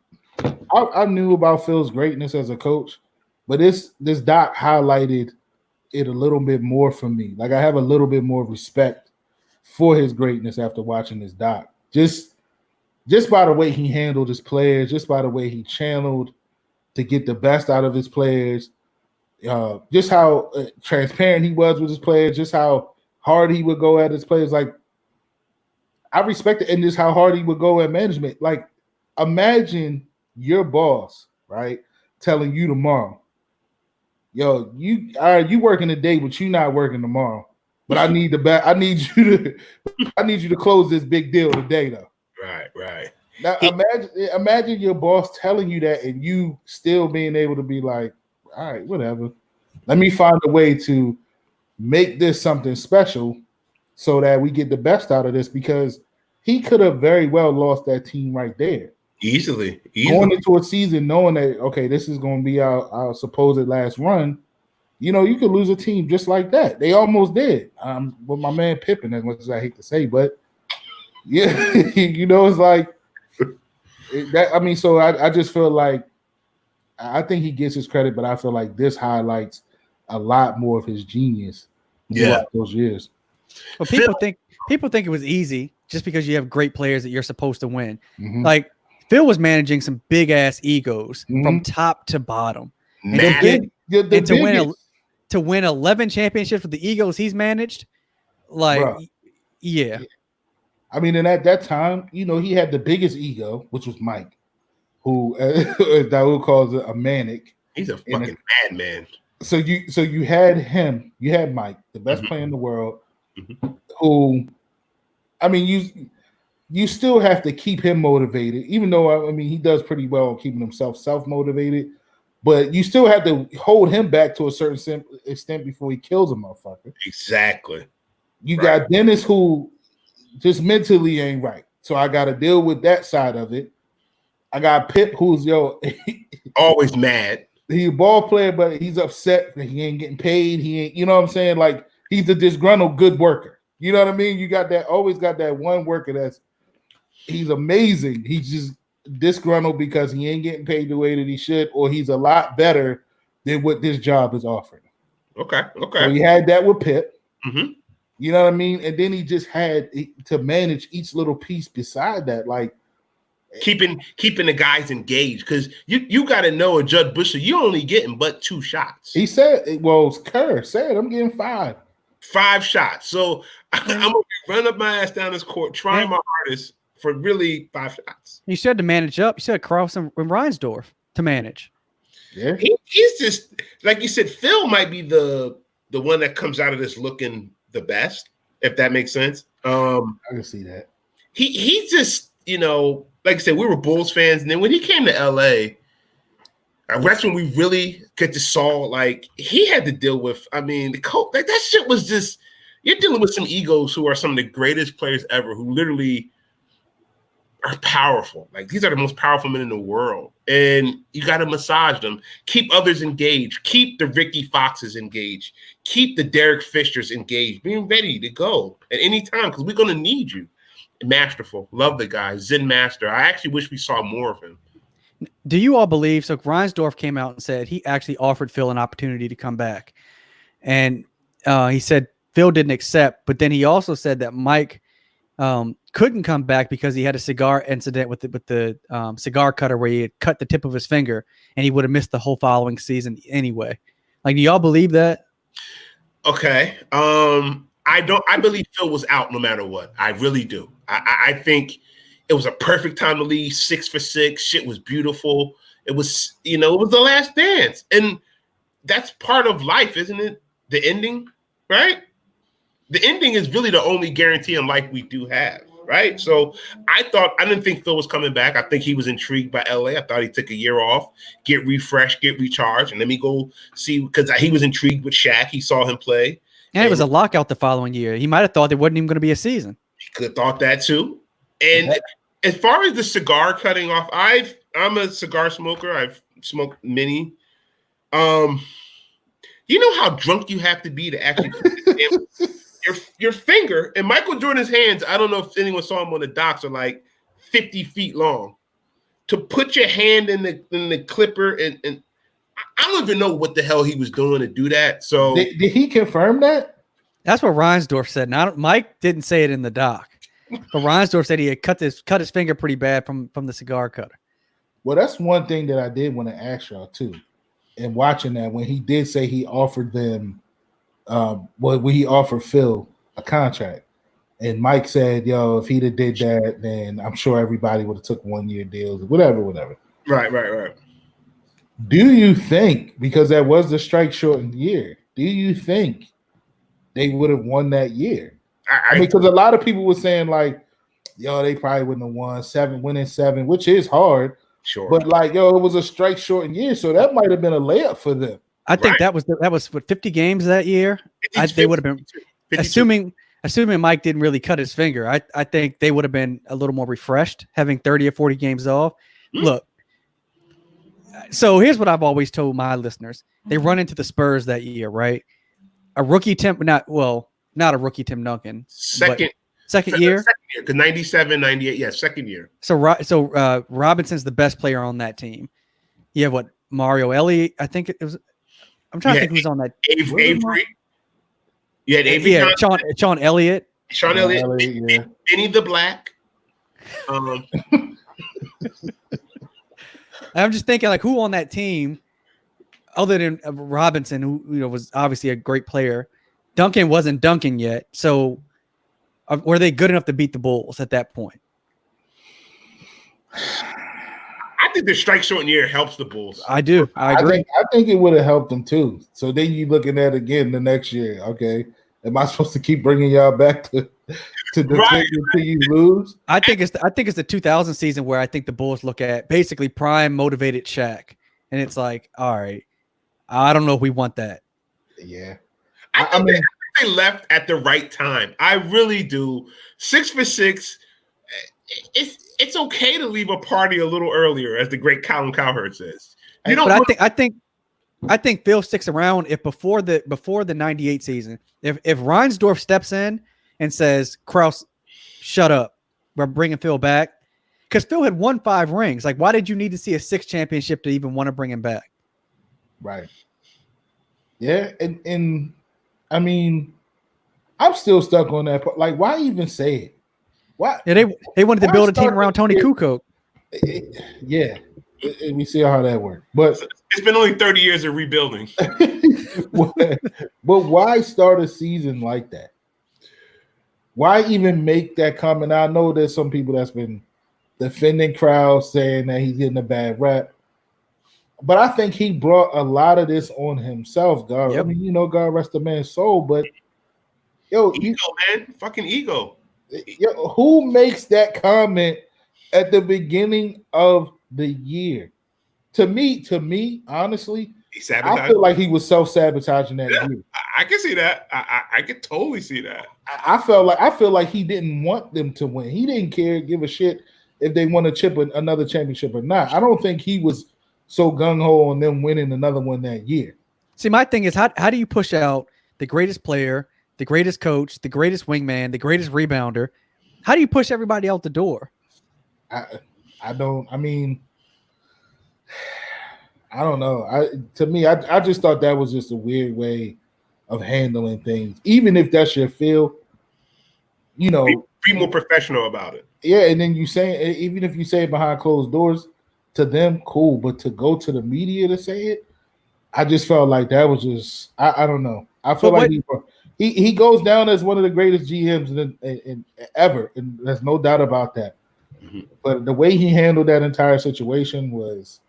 Speaker 2: I knew about Phil's greatness as a coach, but this doc highlighted it a little bit more for me. Like, I have a little bit more respect for his greatness after watching this doc. Just by the way he handled his players, just by the way he channeled to get the best out of his players, just how transparent he was with his players, just how hard he would go at his players. Like, I respect it, and just how hard he would go at management. Like, imagine your boss, right, telling you tomorrow, yo, you working today, but you not working tomorrow. But I need you to close this big deal today, though.
Speaker 3: Right.
Speaker 2: Now imagine your boss telling you that, and you still being able to be like, all right, whatever. Let me find a way to make this something special so that we get the best out of this, because he could have very well lost that team right there.
Speaker 3: Easily.
Speaker 2: Going into a season knowing that, okay, this is going to be our supposed last run, you know, you could lose a team just like that. They almost did. With my man Pippen, as much as I hate to say, but yeah, you know, it's like so I just feel like, I think he gets his credit, but I feel like this highlights a lot more of his genius throughout those years.
Speaker 1: Well, people think it was easy just because you have great players that you're supposed to win.
Speaker 2: Mm-hmm.
Speaker 1: Like, Phil was managing some big ass egos from top to bottom, and to win 11 championships with the egos he's managed, like,
Speaker 2: Bruh.
Speaker 1: yeah.
Speaker 2: I mean, and at that time, you know, he had the biggest ego, which was Mike, who Daoud calls it a manic.
Speaker 3: He's a fucking madman.
Speaker 2: So you had him, you had Mike, the best player in the world, who, I mean, you still have to keep him motivated, even though, I mean, he does pretty well on keeping himself self-motivated, but you still have to hold him back to a certain extent before he kills a motherfucker.
Speaker 3: Exactly.
Speaker 2: You got Dennis, who just mentally ain't right. So I got to deal with that side of it. I got Pip, who's,
Speaker 3: always mad.
Speaker 2: He's a ball player, but he's upset that he ain't getting paid. He ain't, you know what I'm saying? Like, he's a disgruntled good worker. You know what I mean? You got that, always got that one worker he's amazing. He's just disgruntled because he ain't getting paid the way that he should, or he's a lot better than what this job is offering.
Speaker 3: Okay.
Speaker 2: So he had that with Pip.
Speaker 3: Mm-hmm.
Speaker 2: You know what I mean? And then he just had to manage each little piece beside that, like
Speaker 3: keeping the guys engaged, because you got to know, a Judd Busher, you only getting but 2 shots.
Speaker 2: He said, well, Kerr said, I'm getting 5
Speaker 3: shots. So I'm gonna be running up my ass down this court, trying my hardest for really 5 shots.
Speaker 1: You said to manage up. You said Cross and Reinsdorf to manage.
Speaker 2: Yeah,
Speaker 3: he's just, like you said, Phil might be the one that comes out of this looking the best, if that makes sense.
Speaker 2: I can see that.
Speaker 3: He just, you know, like I said, we were Bulls fans, and then when he came to LA, that's when we really get to saw, like, he had to deal with, I mean, the coach, like, that shit was just, you're dealing with some egos who are some of the greatest players ever, who literally are powerful. Like, these are the most powerful men in the world, and you got to massage them, keep others engaged, keep the Ricky Foxes engaged, keep the Derek Fishers engaged, being ready to go at any time, because we're going to need you. Masterful. Love the guy. Zen master. I actually wish we saw more of him.
Speaker 1: Do you all believe, so Reinsdorf came out and said he actually offered Phil an opportunity to come back, and he said Phil didn't accept, but then he also said that Mike couldn't come back because he had a cigar incident with the cigar cutter where he had cut the tip of his finger, and he would have missed the whole following season anyway. Like, do y'all believe that?
Speaker 3: Okay. I believe Phil was out no matter what. I really do. I think it was a perfect time to leave. 6 for 6. Shit was beautiful. It was, it was the last dance. And that's part of life, isn't it? The ending, right? The ending is really the only guarantee in life we do have, right? So I didn't think Phil was coming back. I think he was intrigued by LA. I thought he took a year off, get refreshed, get recharged, and let me go see, because he was intrigued with Shaq. He saw him play.
Speaker 1: And it was a lockout the following year. He might have thought there wasn't even going to be a season.
Speaker 3: He could have thought that too. And as far as the cigar cutting off, I'm a cigar smoker. I've smoked many. You know how drunk you have to be to actually put your finger in Michael Jordan's hands. I don't know if anyone saw him on the docs, are like 50 feet long. To put your hand in the clipper and I don't even know what the hell he was doing to do that. So
Speaker 2: did he confirm that?
Speaker 1: That's what Reinsdorf said. Now Mike didn't say it in the doc, but Reinsdorf said he had cut his finger pretty bad from the cigar cutter.
Speaker 2: Well, that's one thing that I did want to ask y'all too. And watching that, when he did say he offered them, when he offered Phil a contract, and Mike said, "Yo, if he'd have did that, then I'm sure everybody would have took 1 year deals, whatever."
Speaker 3: Right.
Speaker 2: Do you think, because that was the strike shortened year, do you think they would have won that year? I mean, because a lot of people were saying like, "Yo, they probably wouldn't have won winning seven," which is hard.
Speaker 3: Sure.
Speaker 2: But like, yo, it was a strike shortened year, so that might have been a layup for them.
Speaker 1: I think that was what 50 games that year. They would have been 52. Assuming Mike didn't really cut his finger. I think they would have been a little more refreshed having 30 or 40 games off. Look, so here's what I've always told my listeners: they run into the Spurs that year, right? A rookie not a rookie Tim Duncan,
Speaker 3: second
Speaker 1: year,
Speaker 3: because 97, 98, second year.
Speaker 1: So Robinson's the best player on that team. You have what, Mario Elliott? I think it was. I'm trying to think who's on that.
Speaker 3: Avery. You had Avery.
Speaker 1: Yeah, Sean Elliott.
Speaker 3: Sean Elliott. Benny the Black.
Speaker 1: I'm just thinking, like, who on that team, other than Robinson, who was obviously a great player. Duncan wasn't dunking yet, so were they good enough to beat the Bulls at that point?
Speaker 3: I think the strike shortened year helps the Bulls.
Speaker 1: I do. I agree.
Speaker 2: I think it would have helped them too. So then you looking at it again the next year. Okay, am I supposed to keep bringing y'all back to defend until you lose?
Speaker 1: I think it's the 2000 season where I think the Bulls look at basically prime motivated Shaq, and it's like, all right, I don't know if we want that.
Speaker 2: Yeah,
Speaker 3: I mean, they left at the right time. I really do. 6 for 6. It's okay to leave a party a little earlier, as the great Colin Cowherd says.
Speaker 1: I think Phil sticks around if before the 98 season, if Reinsdorf steps in and says, "Krause, shut up, we're bringing Phil back," because Phil had won 5 rings. Like, why did you need to see a 6th championship to even want to bring him back?
Speaker 2: Right. Yeah, and I mean, I'm still stuck on that. Like, why even say it? Why?
Speaker 1: Yeah, they wanted to build a team around Tony Kukoc.
Speaker 2: Yeah, and we see how that worked. But
Speaker 3: it's been only 30 years of rebuilding.
Speaker 2: But why start a season like that? Why even make that comment? I know there's some people that's been defending Krause, saying that he's getting a bad rap. But I think he brought a lot of this on himself, God. Yep. I mean, God rest the man's soul, but
Speaker 3: ego, man, fucking ego.
Speaker 2: Who makes that comment at the beginning of the year? To me, honestly, I feel like he was self-sabotaging that year.
Speaker 3: I can see that. I can totally see that.
Speaker 2: I feel like he didn't want them to win. He didn't give a shit if they won another championship or not. I don't think he was so gung-ho on them winning another one that year.
Speaker 1: See, my thing is, how do you push out the greatest player, the greatest coach, the greatest wingman, the greatest rebounder? How do you push everybody out the door?
Speaker 2: I don't know. To me, I just thought that was just a weird way of handling things. Even if that's your feel,
Speaker 3: be more professional about it.
Speaker 2: Yeah, and then even if you say it behind closed doors to them, cool. But to go to the media to say it, I just felt like that was just I don't know. I feel like he goes down as one of the greatest GMs in ever, and there's no doubt about that. Mm-hmm. But the way he handled that entire situation was,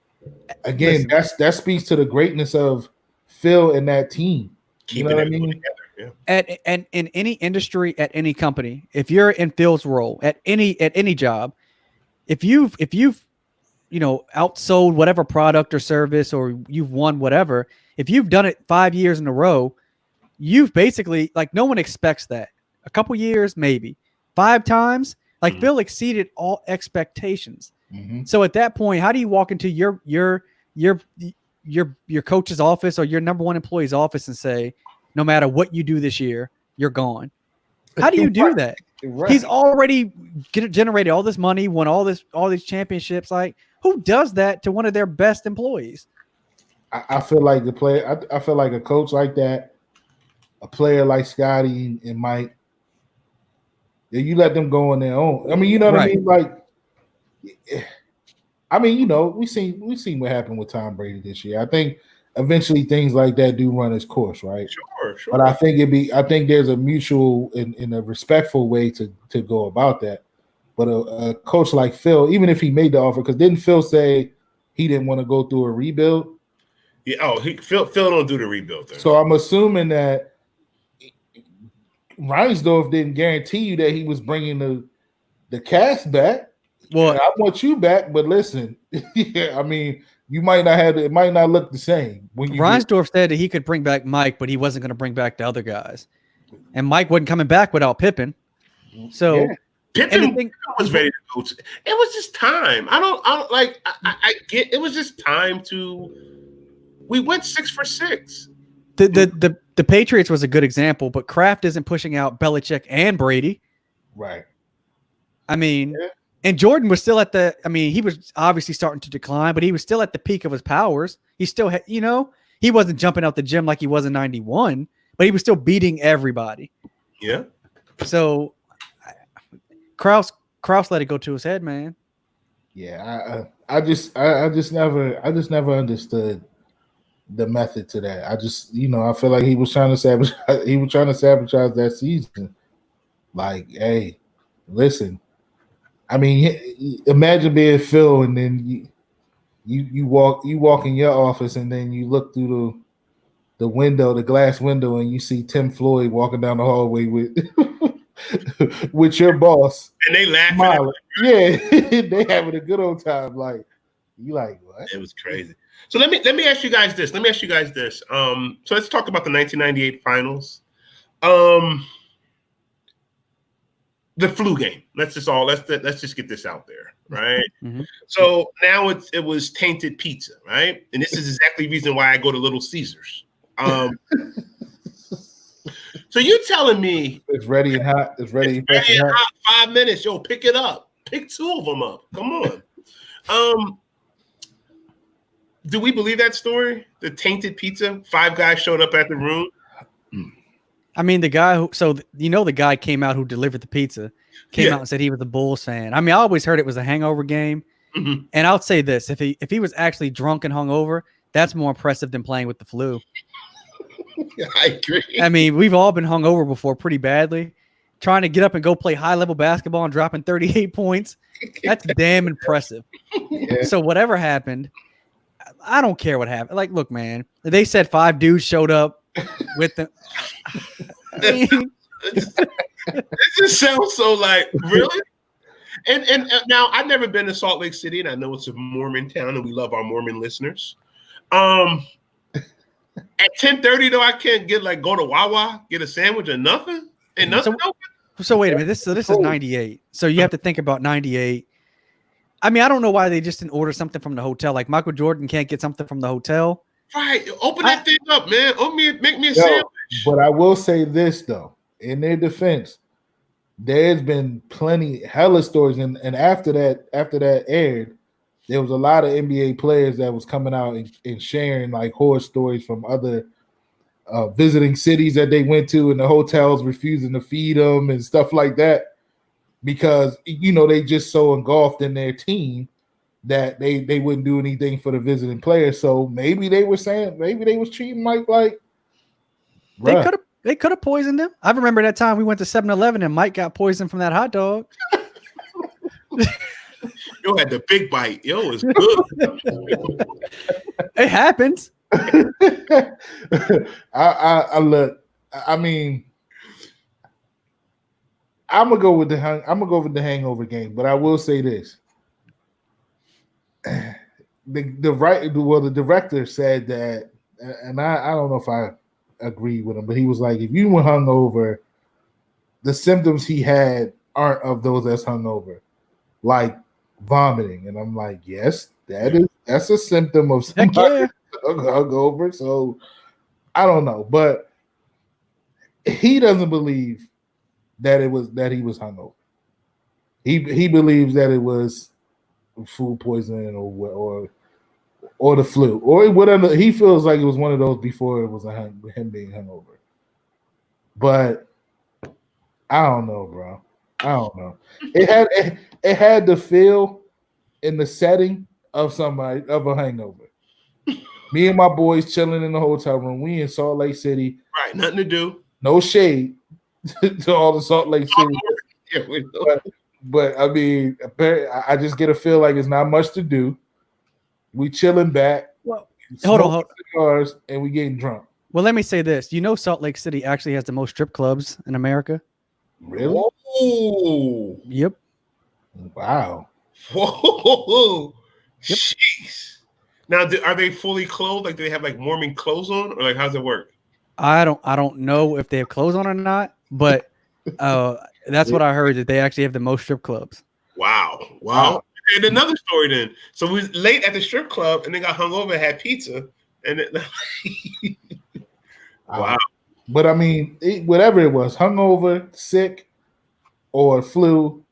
Speaker 2: again, that speaks to the greatness of Phil and that team. You know what I mean?
Speaker 1: Yeah. And in any industry, at any company, if you're in Phil's role at any job, if you've outsold whatever product or service, or you've won whatever, if you've done it 5 years in a row, you've basically, like, no one expects that. A couple years, maybe 5 times. Like, Phil exceeded all expectations. Mm-hmm. So at that point, how do you walk into your your coach's office or your number one employee's office and say, no matter what you do this year, you're gone. How do you do that?
Speaker 2: Right.
Speaker 1: He's already generated all this money, won all these championships. Like, who does that to one of their best employees?
Speaker 2: I feel like the player. I feel like a coach like that, a player like Scotty and Mike. Yeah, you let them go on their own. I mean, you know what I mean? Like, I mean, you know, we seen what happened with Tom Brady this year. I think eventually things like that do run its course, right?
Speaker 3: Sure.
Speaker 2: But I think there's a mutual and a respectful way to go about that. But a coach like Phil, even if he made the offer, because didn't Phil say he didn't want to go through a rebuild?
Speaker 3: Yeah. Phil don't do the rebuild thing.
Speaker 2: So I'm assuming that Reinsdorf didn't guarantee you that he was bringing the cast back. Well, I want you back, but listen, I mean, you might not have it might not look the same. When
Speaker 1: Reinsdorf said that he could bring back Mike, but he wasn't going to bring back the other guys, and Mike wasn't coming back without Pippen. So
Speaker 3: Pippen was ready to go. It was just time. I don't like. I get. It was just time to. We went 6 for 6.
Speaker 1: The Patriots was a good example, but Kraft isn't pushing out Belichick and Brady.
Speaker 2: Right.
Speaker 1: I mean, and Jordan was still he was obviously starting to decline, but he was still at the peak of his powers. He still had, he wasn't jumping out the gym like he was in 91, but he was still beating everybody.
Speaker 3: Yeah.
Speaker 1: So Kraus let it go to his head, man.
Speaker 2: Yeah. I just never understood the method to that. I just, I feel like he was trying to sabotage that season. Like, hey, listen. I mean, imagine being Phil, and then you walk in your office, and then you look through the window, the glass window, and you see Tim Floyd walking down the hallway with with your boss,
Speaker 3: and they laughing.
Speaker 2: Smiling. Yeah, they having a good old time. Like, you like what?
Speaker 3: It was crazy. So let me ask you guys this. So let's talk about the 1998 finals. The flu game. Let's just get this out there, right? Mm-hmm. So now it was tainted pizza, right? And this is exactly the reason why I go to Little Caesars. So you're telling me
Speaker 2: it's ready and hot. It's ready and
Speaker 3: hot. 5 minutes. Yo, pick it up. Pick 2 of them up. Come on. Do we believe that story? The tainted pizza? 5 guys showed up at the room.
Speaker 1: I mean, the guy the guy came out who delivered the pizza, came out and said he was a Bulls fan. I mean, I always heard it was a hangover game. Mm-hmm. And I'll say this, if he was actually drunk and hungover, that's more impressive than playing with the flu.
Speaker 3: I agree.
Speaker 1: I mean, we've all been hungover before pretty badly. Trying to get up and go play high-level basketball and dropping 38 points, that's damn impressive. Yeah. So whatever happened, I don't care what happened. Like, look, man, they said 5 dudes showed up with them.
Speaker 3: It just sounds so like, really? And now I've never been to Salt Lake City, and I know it's a Mormon town, and we love our Mormon listeners. At 10:30 though, I can't go to Wawa, get a sandwich or nothing. And nothing.
Speaker 1: So wait a minute. This is 98. So you have to think about 98. I mean, I don't know why they just didn't order something from the hotel. Like Michael Jordan can't get something from the hotel.
Speaker 3: Right. Open that thing up, man. Make me a sandwich.
Speaker 2: But I will say this though, in their defense, there's been hella stories, and after that aired, there was a lot of NBA players that was coming out and sharing like horror stories from other visiting cities that they went to, and the hotels refusing to feed them and stuff like that, because they just so engulfed in their team that they wouldn't do anything for the visiting players. So maybe they was treating Mike like
Speaker 1: they could have poisoned him. I remember that time we went to 7-Eleven and Mike got poisoned from that hot dog.
Speaker 3: Yo had the big bite. Yo, it's good.
Speaker 1: It happens.
Speaker 2: I look. I mean, I'm gonna go with the hangover game, but I will say this: the director said that, and I don't know if I agree with him, but he was like, if you were hungover, the symptoms he had aren't of those that's hungover, like vomiting. And I'm like, yes, that's a symptom of somebody hungover. So I don't know, but he doesn't believe that he was hungover. He believes that it was food poisoning or the flu or whatever. He feels like it was one of those before it was him being hungover. But I don't know, bro. I don't know. It had the feel in the setting of a hangover. Me and my boys chilling in the hotel room. We in Salt Lake City.
Speaker 3: Right, nothing to do.
Speaker 2: No shade to all the Salt Lake City. But I mean, I just get a feel like it's not much to do. We chilling back.
Speaker 1: Well, hold on.
Speaker 2: Cigars and we getting drunk.
Speaker 1: Well, let me say this. You know, Salt Lake City actually has the most strip clubs in America.
Speaker 2: Really?
Speaker 3: Oh,
Speaker 1: yep.
Speaker 2: Wow.
Speaker 3: Whoa.
Speaker 1: Yep.
Speaker 3: Jeez. Now, are they fully clothed? Like, do they have like Mormon clothes on, or like how's it work?
Speaker 1: I don't know if they have clothes on or not, but that's what I heard, that they actually have the most strip clubs.
Speaker 3: Wow. And another story then. So we was late at the strip club and they got hungover and had pizza. And wow.
Speaker 2: But I mean, whatever it was, hungover, sick, or flu.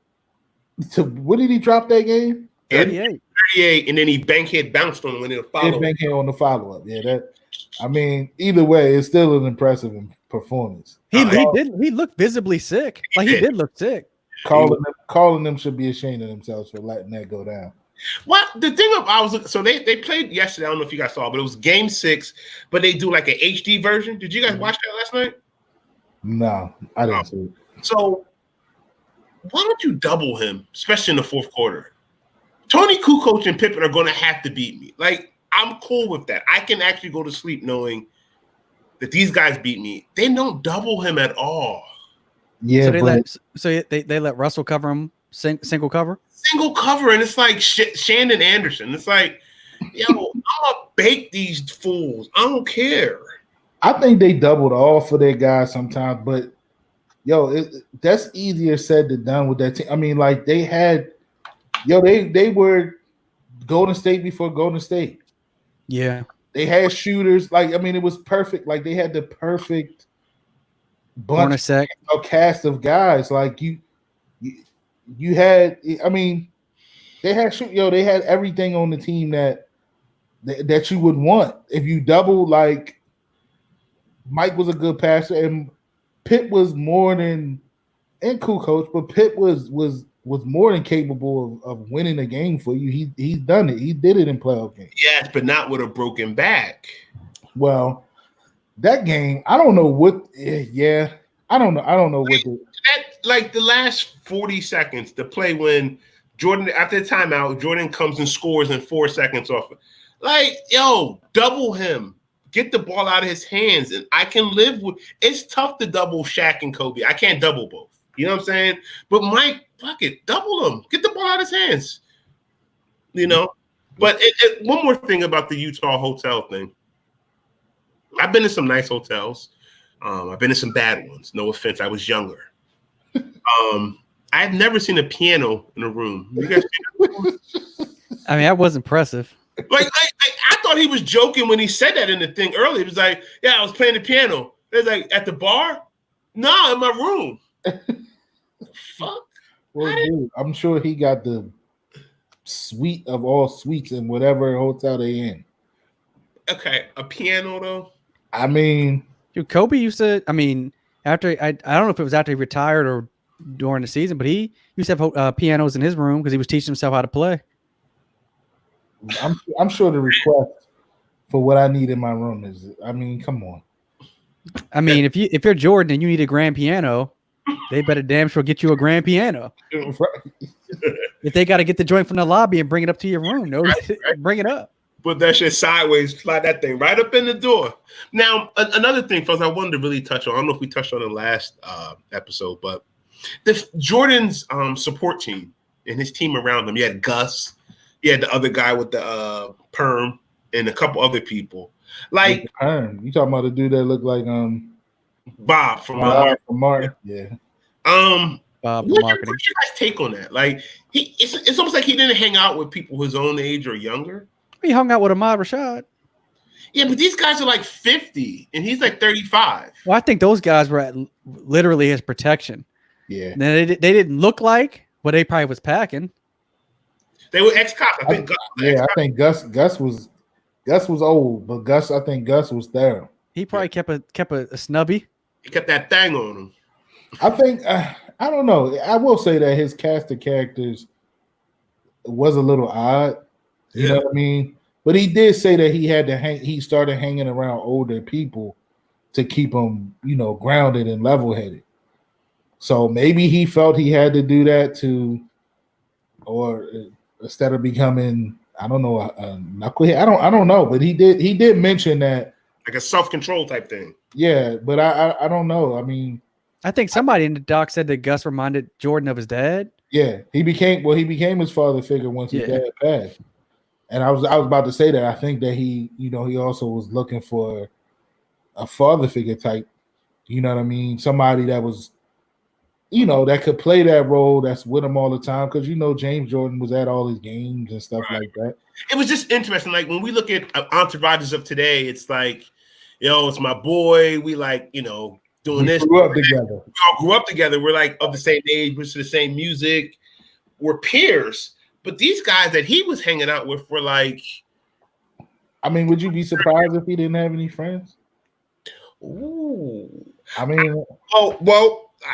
Speaker 2: What did he drop that game?
Speaker 1: 38.
Speaker 3: And then he bankhead bounced on him in the follow-up.
Speaker 2: Bankhead on the follow-up. Yeah, I mean, either way, it's still an impressive performance.
Speaker 1: He looked visibly sick. Like he did look sick.
Speaker 2: Calling them should be ashamed of themselves for letting that go down.
Speaker 3: What the thing so they played yesterday. I don't know if you guys saw, but it was Game 6. But they do like an HD version. Did you guys watch that last night?
Speaker 2: No, I didn't see it.
Speaker 3: So why don't you double him, especially in the fourth quarter? Tony Kukoc and Pippen are going to have to beat me. Like, I'm cool with that. I can actually go to sleep knowing that these guys beat me. They don't double him at all.
Speaker 2: Yeah,
Speaker 1: they let Russell cover him single cover.
Speaker 3: Single cover, and it's like Shandon Anderson. It's like, yo, I'm gonna bake these fools. I don't care.
Speaker 2: I think they doubled off for their guys sometimes, but that's easier said than done with that team. I mean, like they were Golden State before Golden State.
Speaker 1: Yeah,
Speaker 2: they had shooters. Like, I mean, it was perfect. Like they had the perfect bunch of cast of guys. Like you had. I mean, they had they had everything on the team that you would want. If you double, like Mike was a good passer, and Pitt was more than, and Kukoc, but Pitt was more than capable of winning a game for you. He's done it. He did it in playoff games.
Speaker 3: Yes, but not with a broken back.
Speaker 2: Well, that game, I don't know what. Yeah, I don't know. I don't know what.
Speaker 3: Like the last 40 seconds, the play when Jordan, after the timeout, Jordan comes and scores in 4 seconds off. Like, yo, double him. Get the ball out of his hands. And I can live with it's tough to double Shaq and Kobe. I can't double both. You know what I'm saying? But Mike, fuck it, double him. Get the ball out of his hands. You know? But one more thing about the Utah hotel thing. I've been in some nice hotels. I've been in some bad ones. No offense, I was younger. I've never seen a piano in a room. You guys
Speaker 1: I mean, that was impressive.
Speaker 3: Like I thought he was joking when he said that in the thing earlier. He was like, "Yeah, I was playing the piano." It was like, at the bar? No, in my room. Fuck.
Speaker 2: Well, dude, I'm sure he got the suite of all suites in whatever hotel they in.
Speaker 3: Okay, a piano though.
Speaker 2: I mean,
Speaker 1: dude, Kobe used to. I mean, after I don't know if it was after he retired or during the season, but he used to have pianos in his room because he was teaching himself how to play.
Speaker 2: I'm sure the request for what I need in my room is. I mean, come on.
Speaker 1: I mean, if you're Jordan and you need a grand piano, they better damn sure get you a grand piano. If they got to get the joint from the lobby and bring it up to your room, bring it up.
Speaker 3: Put that shit sideways, slide that thing right up in the door. Now, another thing, folks, I wanted to really touch on. I don't know if we touched on it last episode, but Jordan's support team and his team around him. You had Gus, you had the other guy with the perm, and a couple other people. Like
Speaker 2: perm, you talking about the dude that looked like
Speaker 3: Bob from
Speaker 2: Martin? Yeah.
Speaker 1: Bob,
Speaker 3: what's
Speaker 1: marketing.
Speaker 3: your guys' take on that? Like it's almost like he didn't hang out with people his own age or younger.
Speaker 1: He hung out with Ahmad Rashad.
Speaker 3: Yeah, but these guys are like 50 and he's like 35.
Speaker 1: Well, I think those guys were at literally his protection.
Speaker 2: Yeah.
Speaker 1: They didn't look like what they probably was packing.
Speaker 3: They were ex-cops. I think.
Speaker 2: I think Gus was old, but I think Gus was there.
Speaker 1: He probably kept a snubby.
Speaker 3: He kept that thing on him.
Speaker 2: I think I don't know. I will say that his cast of characters was a little odd. You know what I mean? But he did say that he had to he started hanging around older people to keep him, grounded and level-headed. So maybe he felt he had to do that or instead of becoming, I don't know, a knucklehead. I don't know, but he did mention that,
Speaker 3: like a self-control type thing.
Speaker 2: Yeah, but I don't know. I mean,
Speaker 1: I think somebody in the doc said that Gus reminded Jordan of his dad.
Speaker 2: Yeah, he became his father figure once his dad passed. And I was about to say that I think that he also was looking for a father figure type. You know what I mean? Somebody that was, that could play that role, that's with him all the time. Because James Jordan was at all his games and stuff like that.
Speaker 3: It was just interesting. Like when we look at entourages of today, it's like, it's my boy. We like, doing this.
Speaker 2: We
Speaker 3: all grew up together. We're like of the same age, we're to the same music. We're peers. But these guys that he was hanging out with were like.
Speaker 2: I mean, would you be surprised if he didn't have any friends?
Speaker 3: Ooh.
Speaker 2: I mean.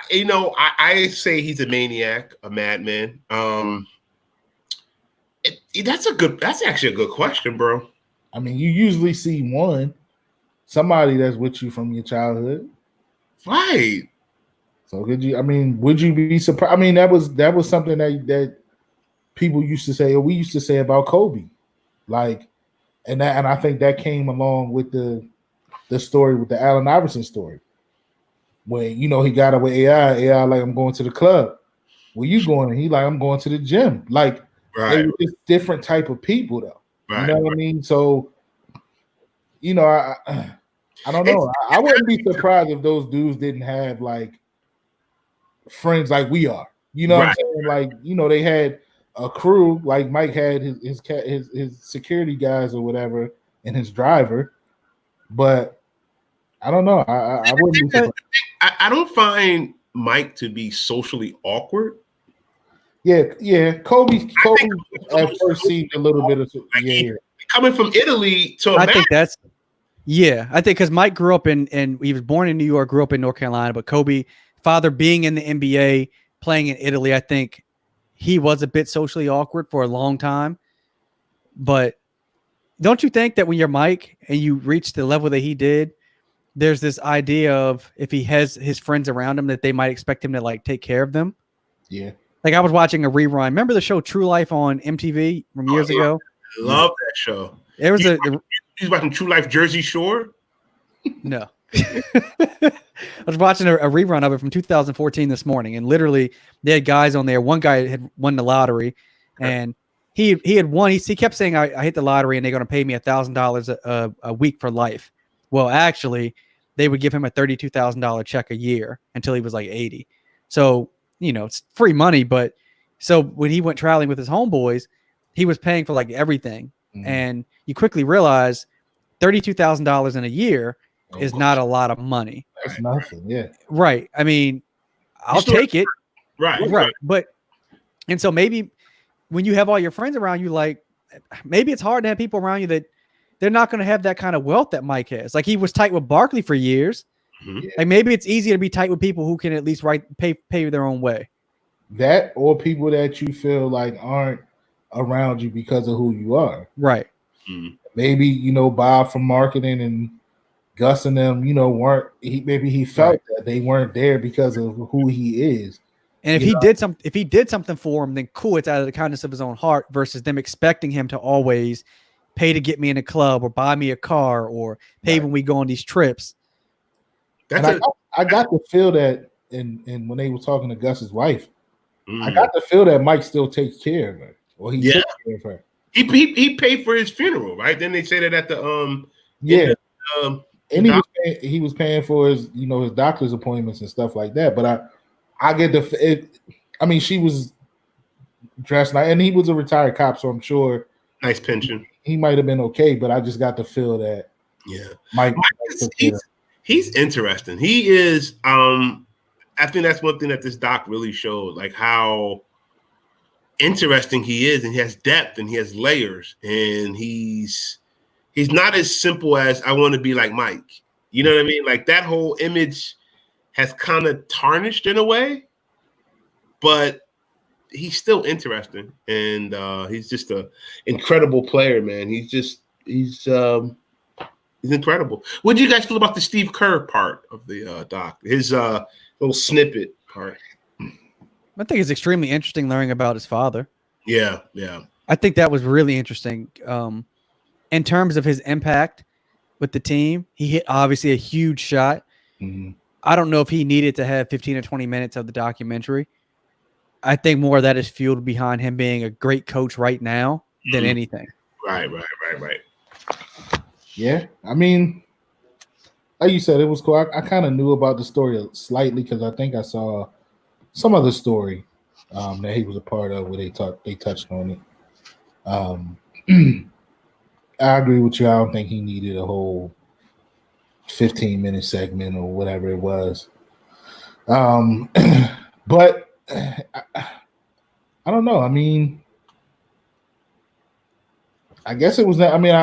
Speaker 3: I say he's a maniac, a madman. That's actually a good question, bro.
Speaker 2: I mean, you usually see somebody that's with you from your childhood.
Speaker 3: Right.
Speaker 2: So would you be surprised? I mean, that was something that people used to say, or we used to say about Kobe. And I think that came along with the story with the Allen Iverson story. When he got up with AI like, I'm going to the club. Where you going? He like, I'm going to the gym. Like, they were just different type of people though. Right. You know what I mean? So, I don't know. I wouldn't be surprised if those dudes didn't have like friends like we are. You know what I'm saying? Like, they had a crew, like Mike had his security guys or whatever, and his driver. But I don't know. I wouldn't be surprised.
Speaker 3: I don't find Mike to be socially awkward.
Speaker 2: Yeah. Kobe at first seemed a little bit of
Speaker 3: coming from Italy to
Speaker 1: America. I think that's because Mike grew up in he was born in New York, grew up in North Carolina, but Kobe, father being in the NBA, playing in Italy, I think he was a bit socially awkward for a long time. But don't you think that when you're Mike and you reach the level that he did, there's this idea of if he has his friends around him that they might expect him to like take care of them?
Speaker 2: Yeah.
Speaker 1: Like I was watching a rerun. Remember the show True Life on MTV from years ago?
Speaker 3: Love that show.
Speaker 1: There was
Speaker 3: He's watching True Life Jersey Shore?
Speaker 1: No. I was watching a rerun of it from 2014 this morning, and literally they had guys on there. One guy had won the lottery, and he had won. He kept saying, I hit the lottery, and they're going to pay me $1,000 a week for life. Well, actually, they would give him a $32,000 check a year until he was like 80. So, it's free money. But so when he went traveling with his homeboys, he was paying for like everything. Mm-hmm. And you quickly realize $32,000 in a year is not a lot of money.
Speaker 2: That's nothing. Yeah.
Speaker 1: Right. I mean, I'll take it.
Speaker 3: Right.
Speaker 1: But, and so maybe when you have all your friends around you, like maybe it's hard to have people around you that they're not going to have that kind of wealth that Mike has. Like he was tight with Barkley for years. Mm-hmm. Like maybe it's easier to be tight with people who can at least pay their own way. That
Speaker 2: or people that you feel like aren't around you because of who you are.
Speaker 1: Right.
Speaker 3: Mm-hmm.
Speaker 2: Maybe, Bob from marketing and Gus and them, maybe he felt that they weren't there because of who he is.
Speaker 1: And if he did something for him, then cool, it's out of the kindness of his own heart versus them expecting him to always pay to get me in a club or buy me a car or pay when we go on these trips.
Speaker 2: I got to feel that in when they were talking to Gus's wife, I got to feel that Mike still takes care of her, or he took care of her.
Speaker 3: He paid for his funeral, right? Then they say that at the
Speaker 2: and he was paying for his his doctor's appointments and stuff like that. But I get she was dressed nice, and he was a retired cop, so I'm sure
Speaker 3: nice pension.
Speaker 2: He might have been okay, but I just got to feel that
Speaker 3: Yeah,
Speaker 2: Mike
Speaker 3: he's interesting. He is. I think that's one thing that this doc really showed, like how interesting he is, and he has depth, and he has layers, and he's not as simple as I want to be like Mike. You know what I mean? Like that whole image has kind of tarnished in a way, but he's still interesting, and he's just an incredible player, man. He's incredible. What do you guys feel about the Steve Kerr part of the doc? His little snippet part.
Speaker 1: I think it's extremely interesting learning about his father.
Speaker 3: Yeah.
Speaker 1: I think that was really interesting. In terms of his impact with the team, he hit obviously a huge shot.
Speaker 2: Mm-hmm.
Speaker 1: I don't know if he needed to have 15 or 20 minutes of the documentary. I think more of that is fueled behind him being a great coach right now than anything.
Speaker 3: Right.
Speaker 2: Yeah, I mean, like you said, it was cool. I kind of knew about the story slightly because I think I saw some other story that he was a part of where they touched on it. I agree with you. I don't think he needed a whole 15-minute segment or whatever it was. But I don't know. I mean, I guess it was that. I mean,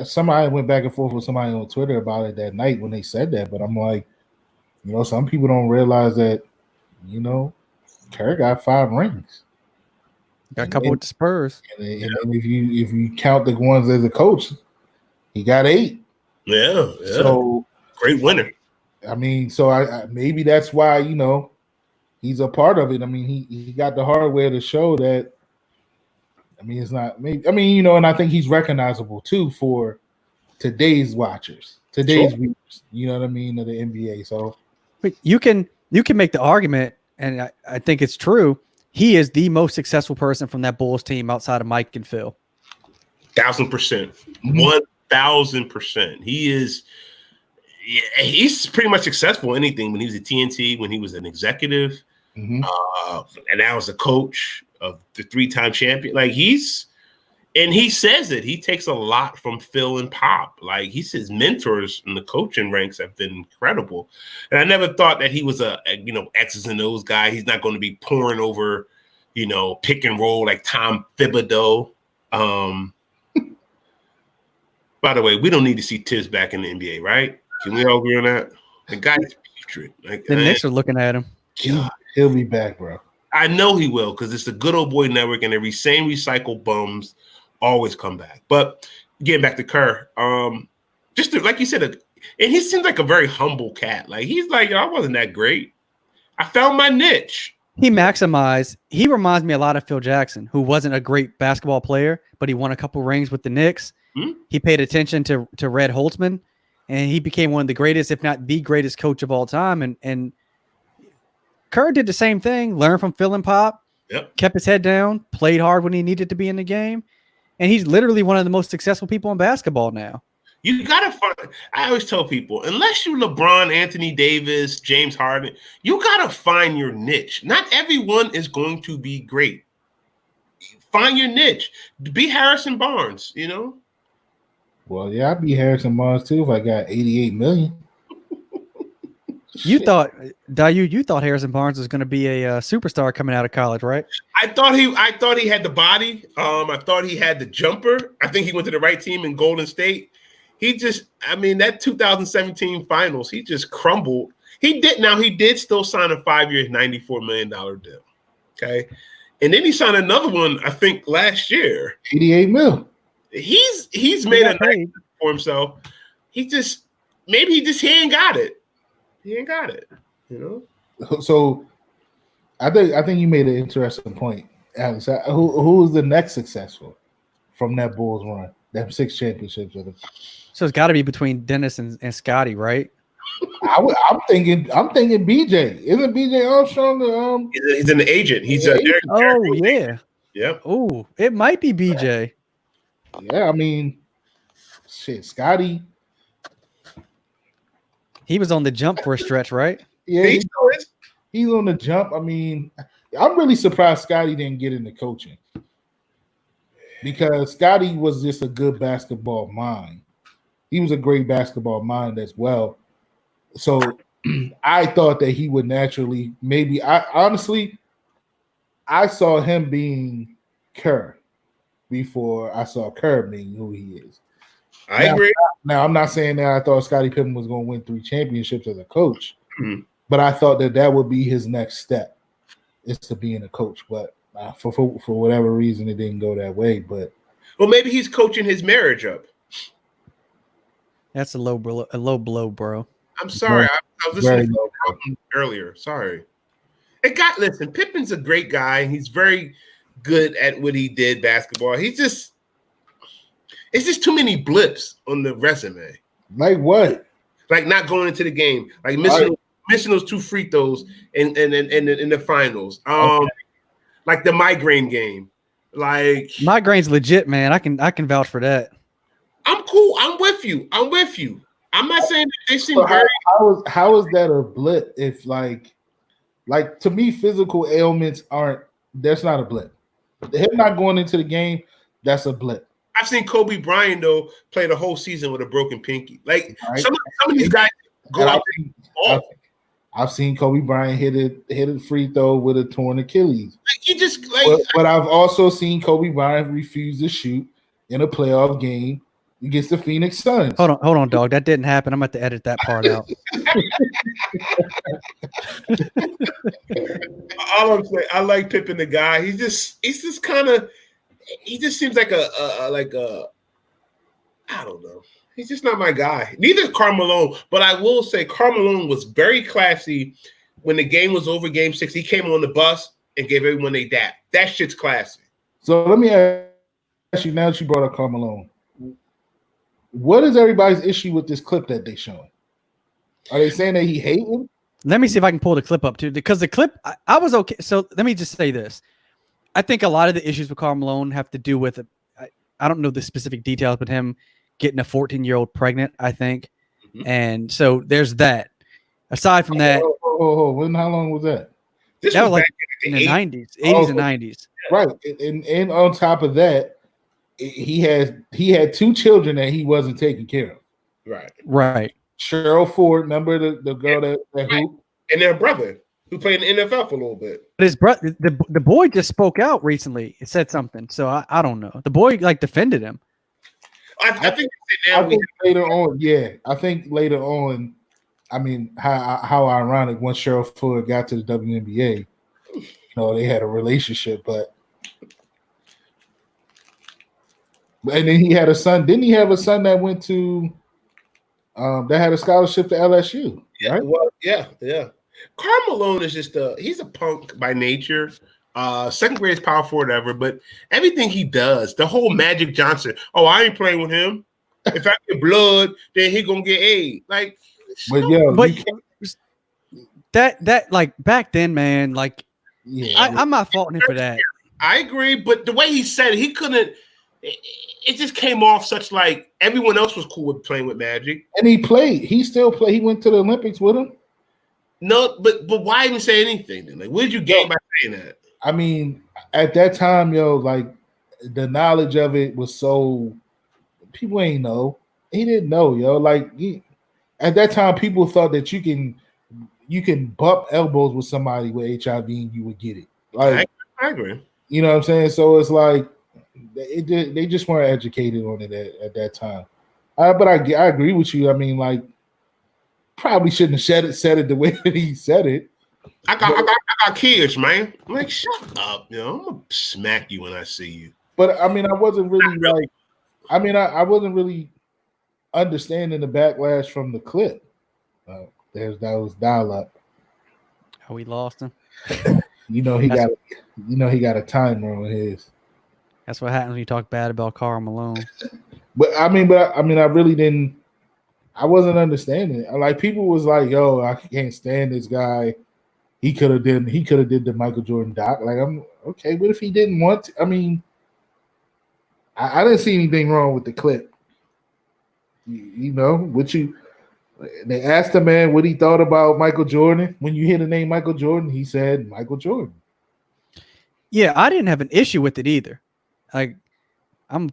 Speaker 2: somebody went back and forth with somebody on Twitter about it that night when they said that. But I'm like, some people don't realize that, Kerr got 5 rings.
Speaker 1: Got a couple with the Spurs.
Speaker 2: And if you count the ones as a coach, he got 8.
Speaker 3: Yeah.
Speaker 2: So
Speaker 3: great winner.
Speaker 2: I mean, so I maybe that's why he's a part of it. I mean, he got the hardware to show that. I mean, it's not. I mean, and I think he's recognizable too for today's watchers, today's viewers. You know what I mean, of the NBA. So,
Speaker 1: but you can make the argument, and I think it's true. He is the most successful person from that Bulls team outside of Mike and Phil.
Speaker 3: 1,000%, 1,000%. He is. Yeah, he's pretty much successful in anything. When he was at TNT, when he was an executive, and now as a coach of the 3-time champion, like he says it. He takes a lot from Phil and Pop. Like he says, mentors in the coaching ranks have been incredible. And I never thought that he was a X's and O's guy. He's not going to be pouring over, pick and roll like Tom Thibodeau. By the way, we don't need to see Tibbs back in the NBA, right? Can we all agree on that? The guy's putrid.
Speaker 1: The Knicks are looking at him.
Speaker 2: He'll be back, bro.
Speaker 3: I know he will, because it's the good old boy network, and every same recycled bums always come back. But getting back to Kerr, like you said, and he seems like a very humble cat. Like he's like, I wasn't that great. I found my niche.
Speaker 1: He maximized. He reminds me a lot of Phil Jackson, who wasn't a great basketball player, but he won a couple rings with the Knicks. He paid attention to Red Holtzman. And he became one of the greatest, if not the greatest coach of all time. And Kerr did the same thing, learned from Phil and Pop, kept his head down, played hard when he needed to be in the game. And he's literally one of the most successful people in basketball now.
Speaker 3: You got to find – I always tell people, unless you LeBron, Anthony Davis, James Harden, you got to find your niche. Not everyone is going to be great. Find your niche. Be Harrison Barnes,
Speaker 2: Well, yeah, I'd be Harrison Barnes too if I got $88 million.
Speaker 1: You thought Harrison Barnes was going to be a superstar coming out of college, right?
Speaker 3: I thought he had the body. I thought he had the jumper. I think he went to the right team in Golden State. That 2017 finals, he just crumbled. He did still sign a 5-year, $94 million deal. Okay. And then he signed another one, I think, last year.
Speaker 2: $88 million.
Speaker 3: He's made a nice for himself. He ain't got it. He ain't got it.
Speaker 2: So I think you made an interesting point, Alex. Who is the next successful from that Bulls run? Them 6 championships.
Speaker 1: So it's got to be between Dennis and Scotty, right?
Speaker 2: I'm thinking BJ. Isn't BJ Armstrong
Speaker 3: he's an agent. He's
Speaker 1: yeah.
Speaker 3: Yep.
Speaker 1: Oh, it might be BJ.
Speaker 2: Yeah, I mean, shit, Scotty.
Speaker 1: He was on the jump for a stretch, right?
Speaker 2: Yeah, he's on the jump. I mean, I'm really surprised Scotty didn't get into coaching because Scotty was just a good basketball mind. He was a great basketball mind as well. So I thought that he would naturally maybe. I saw him being Kerr before I saw Kerr being who he is.
Speaker 3: I agree.
Speaker 2: Now, I'm not saying that I thought Scottie Pippen was going to win 3 championships as a coach,
Speaker 3: Mhm.
Speaker 2: but I thought that would be his next step, is to being a coach. But for whatever reason, it didn't go that way. But
Speaker 3: well, maybe he's coaching his marriage up.
Speaker 1: That's a low blow, bro.
Speaker 3: I'm sorry. I was listening to
Speaker 2: low.
Speaker 3: earlier. Sorry. Listen, Pippen's a great guy. He's very good at what he did basketball. It's just too many blips on the resume.
Speaker 2: Like what?
Speaker 3: Like not going into the game, like missing those 2 free throws in the finals.
Speaker 2: Okay.
Speaker 3: Like the migraine game. Like
Speaker 1: migraine's legit, man. I can vouch for that.
Speaker 3: I'm cool. I'm with you. I'm not saying that they seem
Speaker 2: So
Speaker 3: very.
Speaker 2: How is that a blip? If like to me, physical ailments aren't. That's not a blip. Him not going into the game, that's a blip.
Speaker 3: I've seen Kobe Bryant though play the whole season with a broken pinky. Like
Speaker 2: Right.
Speaker 3: some of these guys go out there.
Speaker 2: I've seen Kobe Bryant hit a free throw with a torn Achilles.
Speaker 3: Like you just
Speaker 2: but I've also seen Kobe Bryant refuse to shoot in a playoff game against the Phoenix Suns.
Speaker 1: Hold on, dog. That didn't happen. I'm about to edit that part out.
Speaker 3: All I'm saying, I like Pippen, the guy. He just seems like a I don't know. He's just not my guy. Neither is Karl Malone, but I will say Karl Malone was very classy when the game was over, Game 6. He came on the bus and gave everyone a dap. That shit's classy.
Speaker 2: So let me ask you, now that you brought up Karl Malone, what is everybody's issue with this clip that they showing? Are they saying that he hate him?
Speaker 1: Let me see if I can pull the clip up too, because the clip I was okay. So let me just say this: I think a lot of the issues with Karl Malone have to do with I don't know the specific details, but him getting a 14-year-old pregnant, I think, and so there's that. Aside from that,
Speaker 2: how long was that?
Speaker 1: That was like in the 90s, 80s and 90s,
Speaker 2: right? And on top of that, he had 2 children that he wasn't taking care of.
Speaker 3: Right.
Speaker 2: Cheryl Ford, remember the girl that hooped?
Speaker 3: And their brother who played in the NFL for a little bit.
Speaker 1: But his brother, the boy just spoke out recently. It said something, so I don't know. The boy defended him.
Speaker 3: I think
Speaker 2: later on, yeah. I think later on, I mean, how ironic once Cheryl Ford got to the WNBA, they had a relationship, but and then he had a son. Didn't he have a son that went to that had a scholarship to LSU?
Speaker 3: Yeah,
Speaker 2: right?
Speaker 3: well, yeah. Karl Malone is just he's a punk by nature. Second grade is power forward ever, but everything he does, the whole Magic Johnson. Oh, I ain't playing with him. If I get blood, then he gonna get AIDS. Like,
Speaker 1: that like back then, man. Like, I'm not faulting him for that.
Speaker 3: I agree, but the way he said it, he couldn't. It just came off such like everyone else was cool with playing with Magic,
Speaker 2: and he played. He still played. He went to the Olympics with him.
Speaker 3: No, but why even say anything then? Like, what did you gain by saying that?
Speaker 2: I mean, at that time, like the knowledge of it was so people ain't know. He didn't know, Like at that time, people thought that you can bump elbows with somebody with HIV and you would get it. Like
Speaker 3: I agree.
Speaker 2: You know what I'm saying? So it's like they just weren't educated on it at that time. But I agree with you. I mean, like, probably shouldn't have said it the way that he said it.
Speaker 3: I got kids, man. I'm like, shut up, I'm gonna smack you when I see you.
Speaker 2: But I mean, I wasn't really like, I wasn't really understanding the backlash from the clip. That was dial up.
Speaker 1: How we lost him.
Speaker 2: He got a timer on his.
Speaker 1: That's what happens when you talk bad about Karl Malone.
Speaker 2: But I really didn't. I wasn't understanding it. Like, people was like, "Yo, I can't stand this guy. He could have did the Michael Jordan doc." Like, I'm okay. What if he didn't want to? I mean, I didn't see anything wrong with the clip. They asked the man what he thought about Michael Jordan. When you hear the name Michael Jordan, he said Michael Jordan.
Speaker 1: Yeah, I didn't have an issue with it either. Like, hold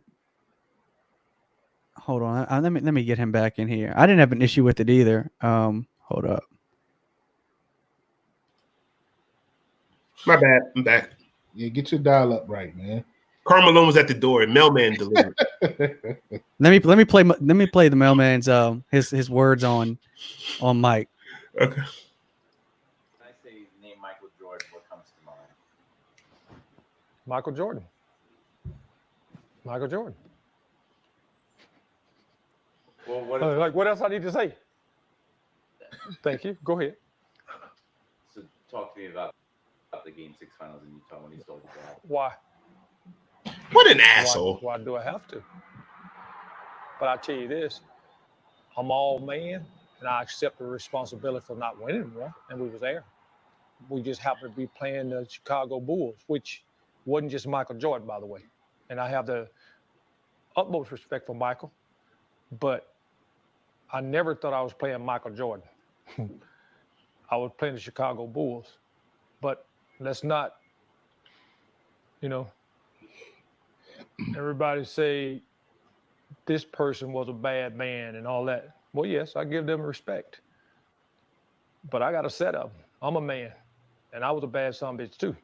Speaker 1: hold on. Let me get him back in here. I didn't have an issue with it either. Hold up.
Speaker 3: My bad. I'm back.
Speaker 2: Yeah, get your dial up right, man.
Speaker 3: Carmelo was at the door. Mailman delivered.
Speaker 1: Let me play the mailman's his words on Mike.
Speaker 3: Okay.
Speaker 4: When I say the name Michael Jordan, what comes to mind?
Speaker 5: Michael Jordan. Michael Jordan.
Speaker 4: Well, what?
Speaker 5: Like, what else I need to say? Thank you. Go ahead.
Speaker 4: So talk to me about the Game 6 finals in Utah when he stole the ball.
Speaker 5: Why?
Speaker 3: What an asshole.
Speaker 5: Why do I have to? But I tell you this, I'm all man, and I accept the responsibility for not winning one, and we was there. We just happened to be playing the Chicago Bulls, which wasn't just Michael Jordan, by the way. And I have the utmost respect for Michael, but I never thought I was playing Michael Jordan. I was playing the Chicago Bulls. But let's not, everybody say this person was a bad man and all that. Well, yes, I give them respect. But I got a set of them. I'm a man, and I was a bad son of a bitch too.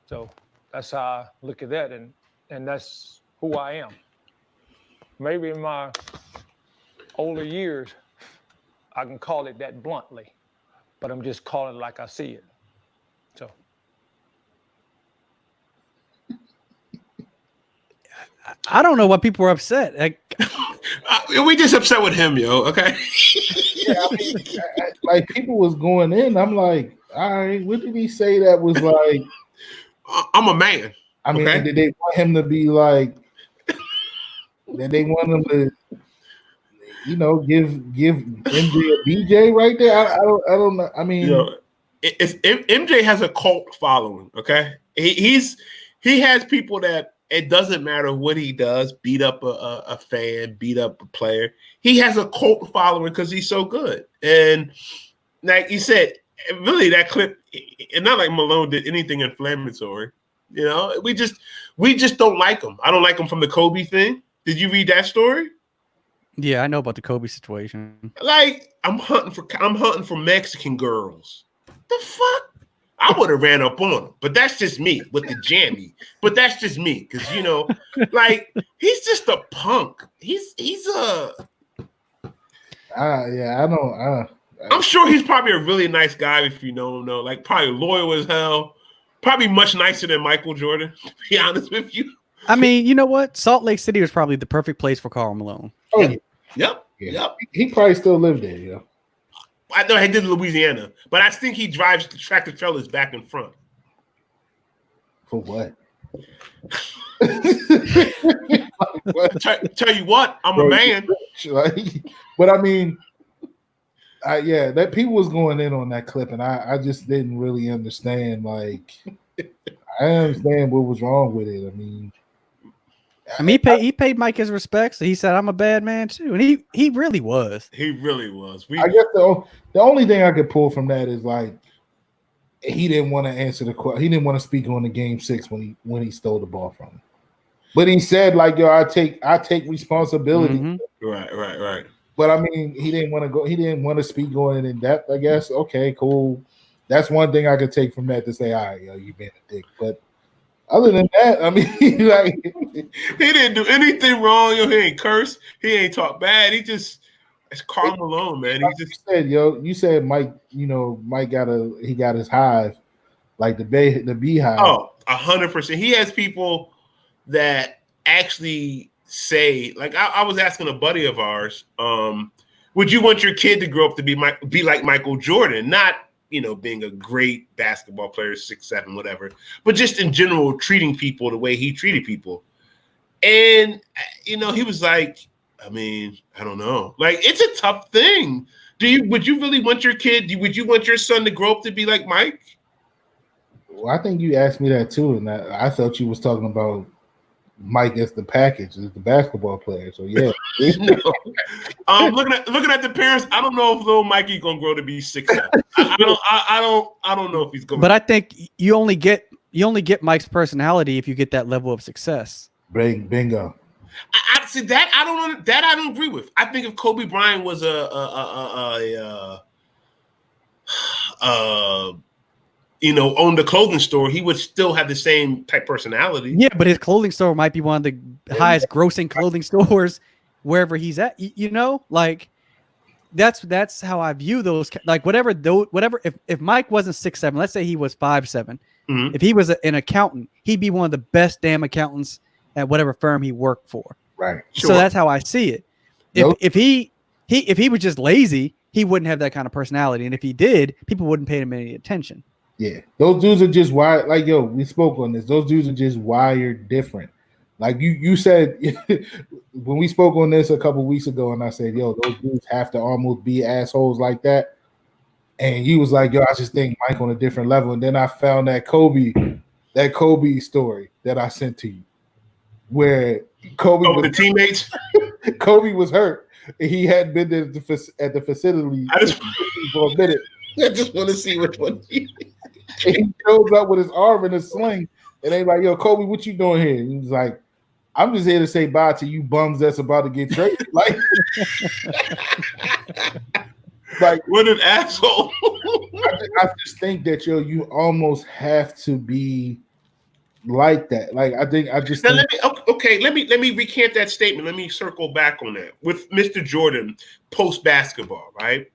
Speaker 5: So that's how I look at that, and that's who I am. Maybe in my older years, I can call it that bluntly, but I'm just calling it like I see it. So.
Speaker 1: I don't know why people are upset.
Speaker 3: We just upset with him, yo. Okay.
Speaker 2: Yeah, I mean, like people was going in. I'm like, all right, what did he say that was like?
Speaker 3: I'm a man.
Speaker 2: I mean,
Speaker 3: okay?
Speaker 2: did they want him to be like? Did they want him to, give MJ a BJ right there? I don't know. I mean,
Speaker 3: if MJ has a cult following, okay, he has people that it doesn't matter what he does, beat up a fan, beat up a player. He has a cult following because he's so good. And like you said, really that clip, it's not like Malone did anything inflammatory. We just don't like him. I don't like him from the Kobe thing. Did you read that story?
Speaker 1: Yeah, I know about the Kobe situation.
Speaker 3: Like I'm hunting for Mexican girls. The fuck? I would have ran up on him, but that's just me with the jammy. But that's just me because like he's just a punk. He's a.
Speaker 2: I don't.
Speaker 3: I'm sure he's probably a really nice guy if you know him. Though, like probably loyal as hell. Probably much nicer than Michael Jordan. To be honest with you.
Speaker 1: I mean, you know what? Salt Lake City was probably the perfect place for Karl Malone.
Speaker 2: Oh yeah.
Speaker 3: Yep.
Speaker 2: Yeah.
Speaker 3: Yep.
Speaker 2: He probably still lived there. Yeah.
Speaker 3: I know he did in Louisiana, but I think he drives the tractor trailers back and front.
Speaker 2: For what?
Speaker 3: Tell you what, I'm a man.
Speaker 2: But I mean, that people was going in on that clip, and I just didn't really understand. Like, I understand what was wrong with it. I mean,
Speaker 1: he paid Mike his respects. So he said, "I'm a bad man too," and he really was.
Speaker 3: He really was.
Speaker 2: I guess the only thing I could pull from that is like he didn't want to answer the question. He didn't want to speak on the Game 6 when he stole the ball from him. But he said like, "Yo, I take responsibility."
Speaker 3: Mm-hmm. Right.
Speaker 2: But I mean, he didn't want to go. He didn't want to speak on it in depth. I guess. Okay, cool. That's one thing I could take from that to say, "All right, yo, you been a dick." But other than that, I mean, like
Speaker 3: he didn't do anything wrong. Yo, he ain't cursed. He ain't talk bad. It's Karl Malone, man. He just
Speaker 2: said, you said Mike. Mike got his hive, like the beehive.
Speaker 3: Oh, 100%. He has people that actually say, like I was asking a buddy of ours, would you want your kid to grow up to be like Michael Jordan? Not being a great basketball player, 6'7", whatever, but just in general, treating people the way he treated people. And, he was like, I mean, I don't know. Like, it's a tough thing. Would you really want your kid? Would you want your son to grow up to be like Mike?
Speaker 2: Well, I think you asked me that too. And I thought you was talking about Mike as the package, as the basketball player. So yeah.
Speaker 3: Looking at the parents, I don't know if little Mikey gonna grow to be 6'7". I don't know if he's going.
Speaker 1: But I think you only get Mike's personality if you get that level of success.
Speaker 2: Bingo.
Speaker 3: see that I don't agree with. I think if Kobe Bryant was owned a clothing store, he would still have the same type personality.
Speaker 1: Yeah, but his clothing store might be one of the highest grossing clothing stores wherever he's at. Like that's how I view those. Like whatever. If Mike wasn't 6'7", let's say he was 5'7",
Speaker 3: Mhm.
Speaker 1: if he was an accountant, he'd be one of the best damn accountants at whatever firm he worked for.
Speaker 2: Right.
Speaker 3: Sure.
Speaker 1: So that's how I see it. If he was just lazy, he wouldn't have that kind of personality, and if he did, people wouldn't pay him any attention.
Speaker 2: Yeah, those dudes are just wired. Like, yo, we spoke on this. Those dudes are just wired different. Like you said when we spoke on this a couple weeks ago, and I said, yo, those dudes have to almost be assholes like that. And you was like, yo, I just think Mike on a different level. And then I found that Kobe story that I sent to you, where Kobe
Speaker 3: the teammates.
Speaker 2: Kobe was hurt. He hadn't been there at the facility for a minute.
Speaker 3: I just want to see which one.
Speaker 2: He shows up with his arm in a sling, and they like, yo, Kobe, what you doing here? And he was like, I'm just here to say bye to you bums that's about to get traded. Like
Speaker 3: what an asshole.
Speaker 2: I just think that, yo, you almost have to be like that. Like let me recant that statement. Let me circle back on that with Mr. Jordan post basketball, right?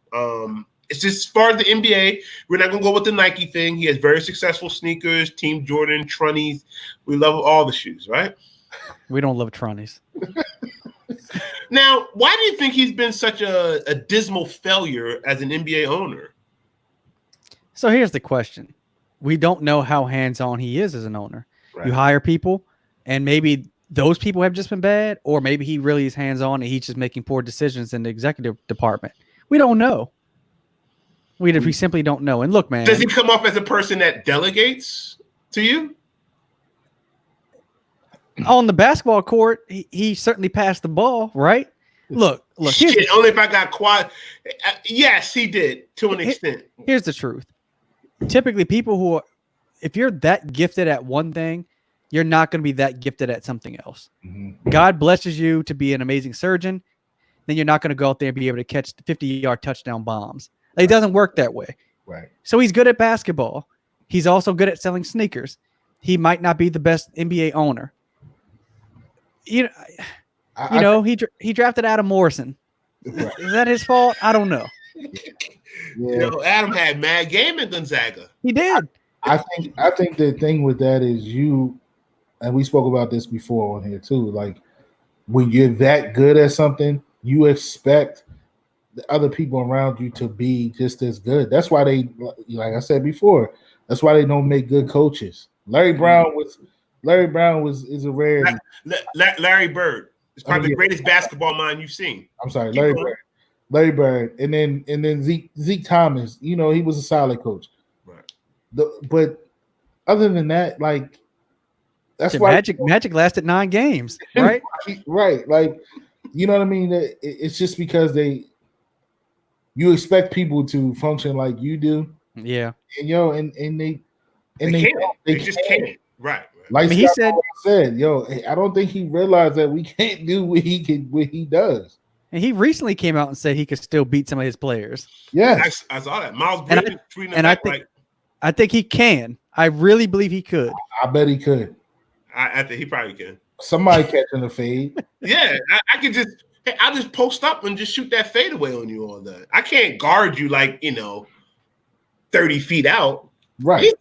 Speaker 2: It's just part of the NBA. We're not gonna go with the Nike thing. He has very successful sneakers, Team Jordan, Trunnies. We love all the shoes, right?
Speaker 1: We don't love Trunnies.
Speaker 3: Now, why do you think he's been such a dismal failure as an NBA owner?
Speaker 1: So here's the question. We don't know how hands-on he is as an owner. Right. You hire people, and maybe those people have just been bad, or maybe he really is hands-on and he's just making poor decisions in the executive department. We don't know. We simply don't know. And look, man.
Speaker 3: Does he come off as a person that delegates to you?
Speaker 1: On the basketball court, he certainly passed the ball, right? Look.
Speaker 3: Shit, only if I got quiet. Yes, he did to an extent.
Speaker 1: Here's the truth. Typically, people if you're that gifted at one thing, you're not going to be that gifted at something else. Mm-hmm. God blesses you to be an amazing surgeon, then you're not going to go out there and be able to catch 50-yard touchdown bombs. It doesn't work that way.
Speaker 2: Right.
Speaker 1: So he's good at basketball. He's also good at selling sneakers. He might not be the best NBA owner. He drafted Adam Morrison. Right. Is that his fault? I don't know.
Speaker 2: Yeah.
Speaker 3: Adam had mad game in Gonzaga.
Speaker 1: He did.
Speaker 2: I think the thing with that is and we spoke about this before on here too. Like when you're that good at something, you expect the other people around you to be just as good. That's why they, like I said before, that's why they don't make good coaches. Larry Brown is a rarity.
Speaker 3: Larry Bird is probably the greatest basketball mind you've seen.
Speaker 2: I'm sorry, Larry Bird, and then Zeke Thomas. He was a solid coach.
Speaker 3: Right.
Speaker 2: But other than that, like that's why
Speaker 1: Magic lasted 9 games, right?
Speaker 2: Right. Like, you know what I mean? It's just because you expect people to function like you do.
Speaker 1: Yeah.
Speaker 2: And they
Speaker 3: just can't. Right.
Speaker 2: Like he said, I don't think he realized that we can't do what he does.
Speaker 1: And he recently came out and said he could still beat some of his players.
Speaker 2: Yeah,
Speaker 3: I saw that. Miles Bridges tweeting back,
Speaker 1: I think he can. I really believe he could.
Speaker 2: I bet he could.
Speaker 3: I think he probably can.
Speaker 2: Somebody catching the fade.
Speaker 3: Yeah, I could just. Hey, I'll just post up and just shoot that fadeaway on you all that. I can't guard you 30 feet out.
Speaker 2: Right.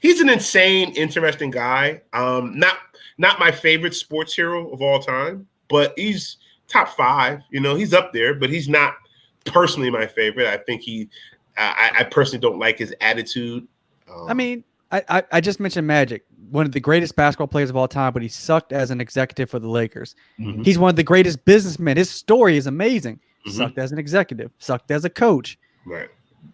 Speaker 3: He's an insane, interesting guy. Not my favorite sports hero of all time, but he's top 5. He's up there, but he's not personally my favorite. I think I personally don't like his attitude.
Speaker 1: I just mentioned Magic, one of the greatest basketball players of all time, but he sucked as an executive for the Lakers. Mm-hmm. He's one of the greatest businessmen. His story is amazing. Mm-hmm. Sucked as an executive, sucked as a coach.
Speaker 3: Right.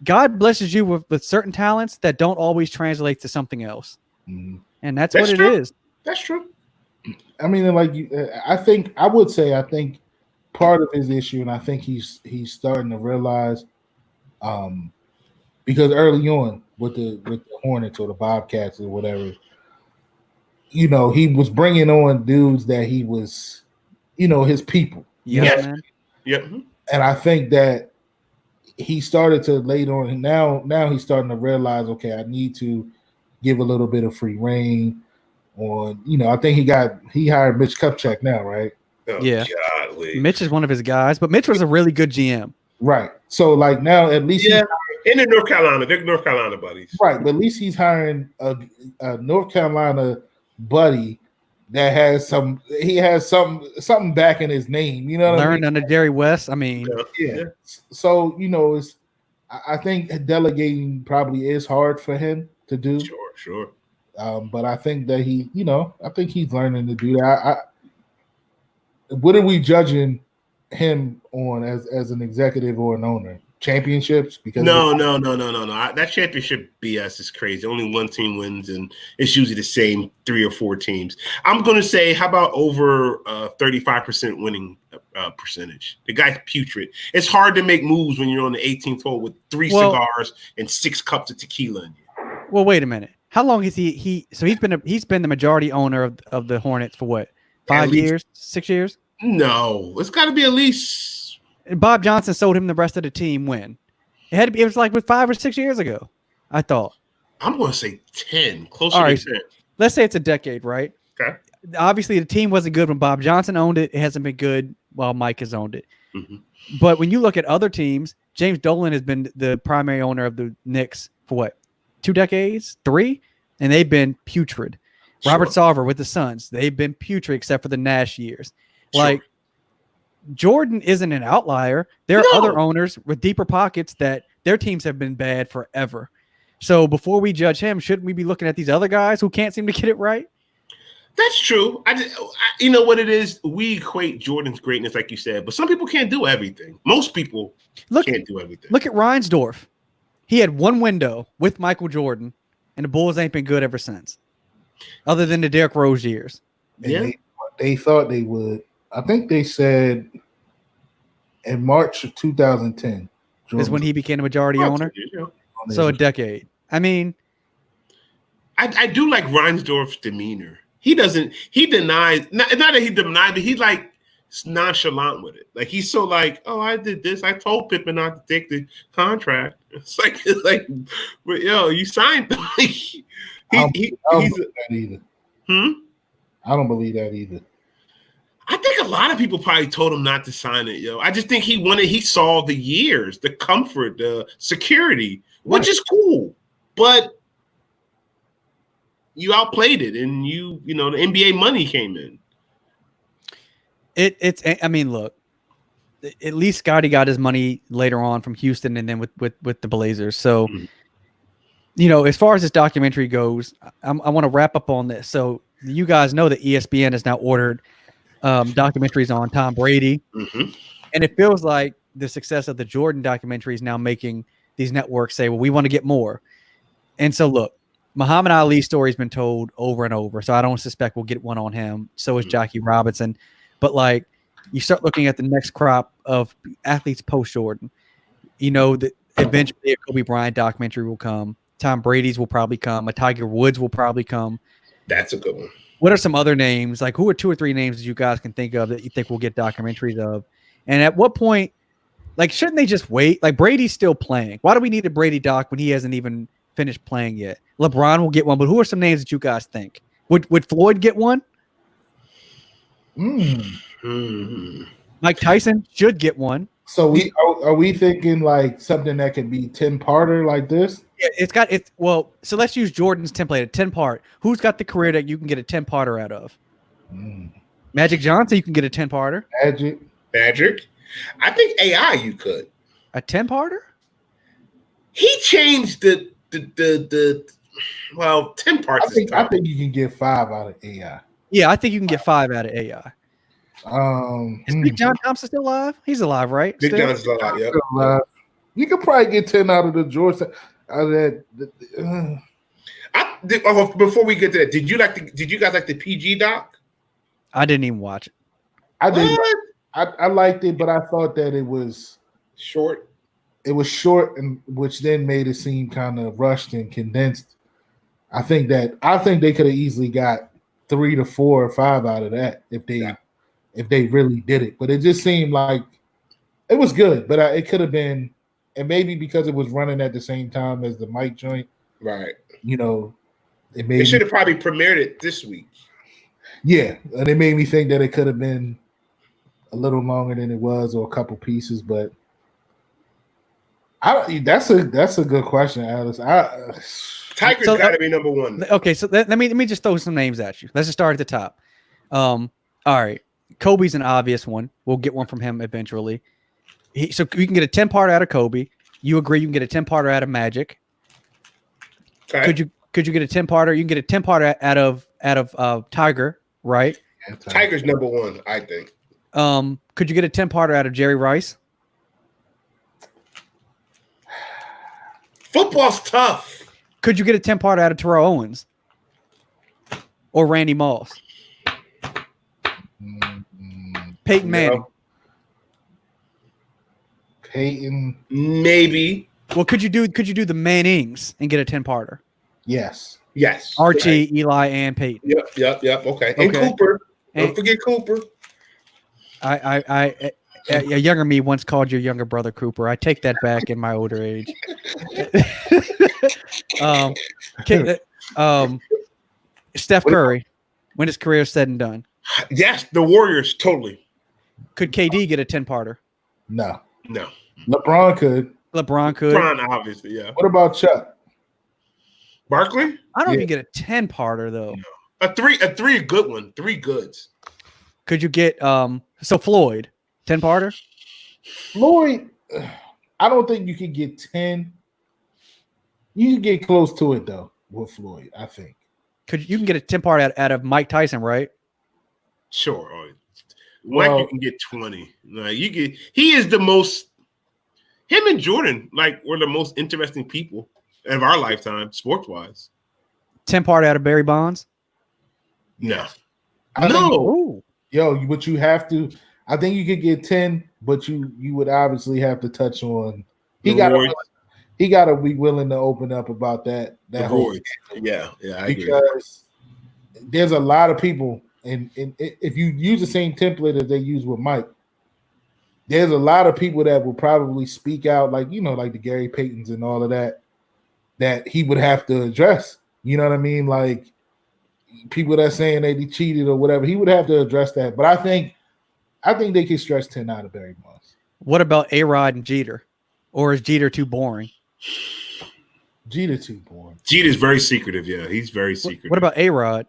Speaker 1: God blesses you with certain talents that don't always translate to something else. Mm-hmm. And that's what
Speaker 3: true.
Speaker 1: It is.
Speaker 3: That's true.
Speaker 2: I mean, I think part of his issue, and I think he's starting to realize, because early on with the Hornets or the Bobcats or whatever, he was bringing on dudes that he was his people.
Speaker 1: Yes, man.
Speaker 3: Yep.
Speaker 2: And I think that he started to later on, and now he's starting to realize, okay, I need to give a little bit of free reign on, I think he hired Mitch Kupchak now, right?
Speaker 3: Oh,
Speaker 1: Yeah.
Speaker 3: golly.
Speaker 1: Mitch is one of his guys, but Mitch was a really good GM.
Speaker 2: Right. So like now at least
Speaker 3: Yeah. And in North Carolina, they're North Carolina buddies.
Speaker 2: right, but at least he's hiring a North Carolina buddy that has something back in his name. You know what I mean?
Speaker 1: Learned under Jerry West. I mean,
Speaker 2: Yeah. So it's I think delegating probably is hard for him to do.
Speaker 3: Sure.
Speaker 2: But I think that I think he's learning to do that. What are we judging him on as an executive or an owner? Championships? Because
Speaker 3: no. That championship BS is crazy. Only one team wins, and it's usually the same 3 or 4 teams. I'm going to say, how about over 35% winning percentage? The guy's putrid. It's hard to make moves when you're on the 18th hole with 3 cigars and 6 cups of tequila in you.
Speaker 1: Well, wait a minute. How long is he? So he's been the majority owner of the Hornets for what? 5 years? 6 years?
Speaker 3: No, it's got to be at least.
Speaker 1: And Bob Johnson sold him the rest of the team when it had to be. It was like 5 or 6 years ago, I thought.
Speaker 3: I'm going to say 10, closer
Speaker 1: All right,
Speaker 3: to 10.
Speaker 1: Let's say it's a decade, right?
Speaker 3: Okay.
Speaker 1: Obviously, the team wasn't good when Bob Johnson owned it. It hasn't been good while Mike has owned it.
Speaker 3: Mm-hmm.
Speaker 1: But when you look at other teams, James Dolan has been the primary owner of the Knicks for what? 2 decades? 3? And they've been putrid.
Speaker 3: Sure.
Speaker 1: Robert Sarver with the Suns, they've been putrid except for the Nash years.
Speaker 3: Sure.
Speaker 1: Like, Jordan isn't an outlier. There are other owners with deeper pockets that their teams have been bad forever. So before we judge him, shouldn't we be looking at these other guys who can't seem to get it right?
Speaker 3: That's true. You know what it is? We equate Jordan's greatness, like you said, but some people can't do everything. Most people can't do everything.
Speaker 1: Look at Reinsdorf. He had one window with Michael Jordan, and the Bulls ain't been good ever since, other than the Derrick Rose years.
Speaker 2: Yeah, they thought they would. I think they said in March of 2010
Speaker 1: is when he became a majority owner. So a decade. I mean,
Speaker 3: I do like Reinsdorf's demeanor. He denies, not that he denied, but he's like nonchalant with it. Like he's so like, oh, I did this. I told Pippen not to take the contract. It's like, but yo, you signed. I don't believe that either.
Speaker 2: I don't believe that either.
Speaker 3: I think a lot of people probably told him not to sign it, yo. I just think he saw the years, the comfort, the security, which is cool. But you outplayed it, and the NBA money came in.
Speaker 1: I mean, look, at least Scotty got his money later on from Houston and then with the Blazers. So, as far as this documentary goes, I want to wrap up on this. So you guys know that ESPN has now ordered documentaries on Tom Brady.
Speaker 3: Mm-hmm.
Speaker 1: And it feels like the success of the Jordan documentary is now making these networks say, well, we want to get more. And so look, Muhammad Ali's story has been told over and over. So I don't suspect we'll get one on him. So is Jackie Robinson. But like, you start looking at the next crop of athletes post Jordan, that eventually a Kobe Bryant documentary will come. Tom Brady's will probably come. A Tiger Woods will probably come.
Speaker 3: That's a good one.
Speaker 1: What are some other names? Like, who are 2 or 3 names that you guys can think of that you think we'll get documentaries of? And at what point, like, shouldn't they just wait? Like, Brady's still playing. Why do we need a Brady doc when he hasn't even finished playing yet? LeBron will get one, but who are some names that you guys think? Would Floyd get one? Mike Tyson should get one.
Speaker 2: So are we thinking like something that could be 10-parter like this?
Speaker 1: Yeah, well, so let's use Jordan's template, a 10-part. Who's got the career that you can get a 10-parter out of? Magic Johnson, you can get a 10-parter.
Speaker 3: Magic. I think AI you could.
Speaker 1: A 10-parter?
Speaker 3: He changed the 10 parts.
Speaker 2: I think you can get 5 out of AI.
Speaker 1: Yeah, I think you can get 5 out of AI. Is Big John Thompson still alive? He's alive, right?
Speaker 3: Big John's still alive, yeah.
Speaker 2: You could probably get 10 out of the George. Out of that.
Speaker 3: Before we get to that, did you guys like the PG doc?
Speaker 1: I didn't even watch it.
Speaker 2: I did. I liked it, but I thought that it was
Speaker 3: short.
Speaker 2: It was short, and which then made it seem kind of rushed and condensed. I think they could have easily got 3 to 4 or 5 out of that if they if they really did it. But it just seemed like it was good, but it could have been, and maybe because it was running at the same time as the Mike joint,
Speaker 3: Right.
Speaker 2: you know, it
Speaker 3: They
Speaker 2: made
Speaker 3: should have probably premiered it this week.
Speaker 2: yeah, and it made me think that it could have been a little longer than it was, or a couple pieces. But that's a good question, Alice.
Speaker 3: Tiger's
Speaker 1: So,
Speaker 3: got to be number one.
Speaker 1: Okay, so let me just throw some names at you. Let's just start at the top. All right, Kobe's an obvious one. We'll get one from him eventually. So you can get a 10-part out of Kobe. You agree you can get a 10-parter out of Magic.
Speaker 3: Okay.
Speaker 1: Could you get a 10-parter? You can get a 10-parter out of Tiger, right?
Speaker 3: Tiger's number one, I think.
Speaker 1: Could you get a 10-parter out of Jerry Rice?
Speaker 3: Football's tough.
Speaker 1: Could you get a 10-parter out of Terrell Owens or Randy Moss? Peyton Manning.
Speaker 2: Peyton,
Speaker 3: maybe.
Speaker 1: Well, could you do the Mannings and get a 10-parter?
Speaker 2: Yes.
Speaker 1: Archie, right. Eli, and Peyton.
Speaker 3: Yep. Okay. And Cooper. Don't forget Cooper.
Speaker 1: A younger me once called your younger brother Cooper. I take that back in my older age. Steph Curry, when his career is said and done.
Speaker 3: Yes, the Warriors, totally.
Speaker 1: Could KD get a 10-parter?
Speaker 2: No. LeBron could.
Speaker 3: LeBron, obviously, yeah.
Speaker 2: What about Chuck?
Speaker 3: Barkley?
Speaker 1: I don't even get a 10-parter though.
Speaker 3: No. A three, a good one. 3 goods.
Speaker 1: Could you get so Floyd, 10-parter?
Speaker 2: Floyd, I don't think you could get 10. You can get close to it though with Floyd, I think.
Speaker 1: You can get a 10-part out of Mike Tyson, right?
Speaker 3: Sure. Mike, you can get 20. Like he is the most. Him and Jordan, like, were the most interesting people of our lifetime, sports wise.
Speaker 1: 10-part out of Barry Bonds?
Speaker 3: No.
Speaker 2: But you have to. I think you could get 10, but you would obviously have to touch on. He got to be willing to open up about that whole.
Speaker 3: Yeah, I agree.
Speaker 2: Because there's a lot of people, and if you use the same template as they use with Mike, there's a lot of people that will probably speak out, like the Gary Paytons and all of that he would have to address. You know what I mean? Like people that saying that he cheated or whatever, he would have to address that. But I think they can stretch 10 out of Barry Bonds.
Speaker 1: What about A-Rod and Jeter? Or is Jeter too boring?
Speaker 2: Jeter's too boring.
Speaker 3: Jeter's very secretive, yeah. He's very secretive.
Speaker 1: What about A-Rod?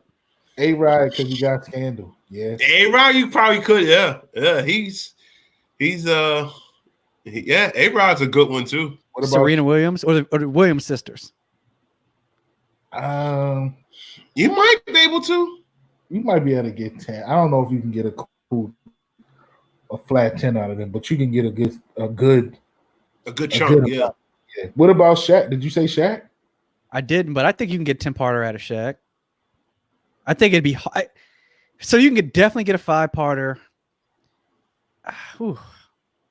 Speaker 2: A-Rod, because he got scandal. Yeah.
Speaker 3: A-Rod, you probably could, yeah. A-Rod's a good one too.
Speaker 1: What about Serena Williams or the Williams sisters?
Speaker 3: You might be able to.
Speaker 2: You might be able to get 10. I don't know if you can get a flat 10 out of them, but you can get a good
Speaker 3: chunk. Yeah.
Speaker 2: What about Shaq? Did you say Shaq?
Speaker 1: I didn't, but I think you can get 10-parter out of Shaq. I think it'd be high. So you can definitely get a 5-parter.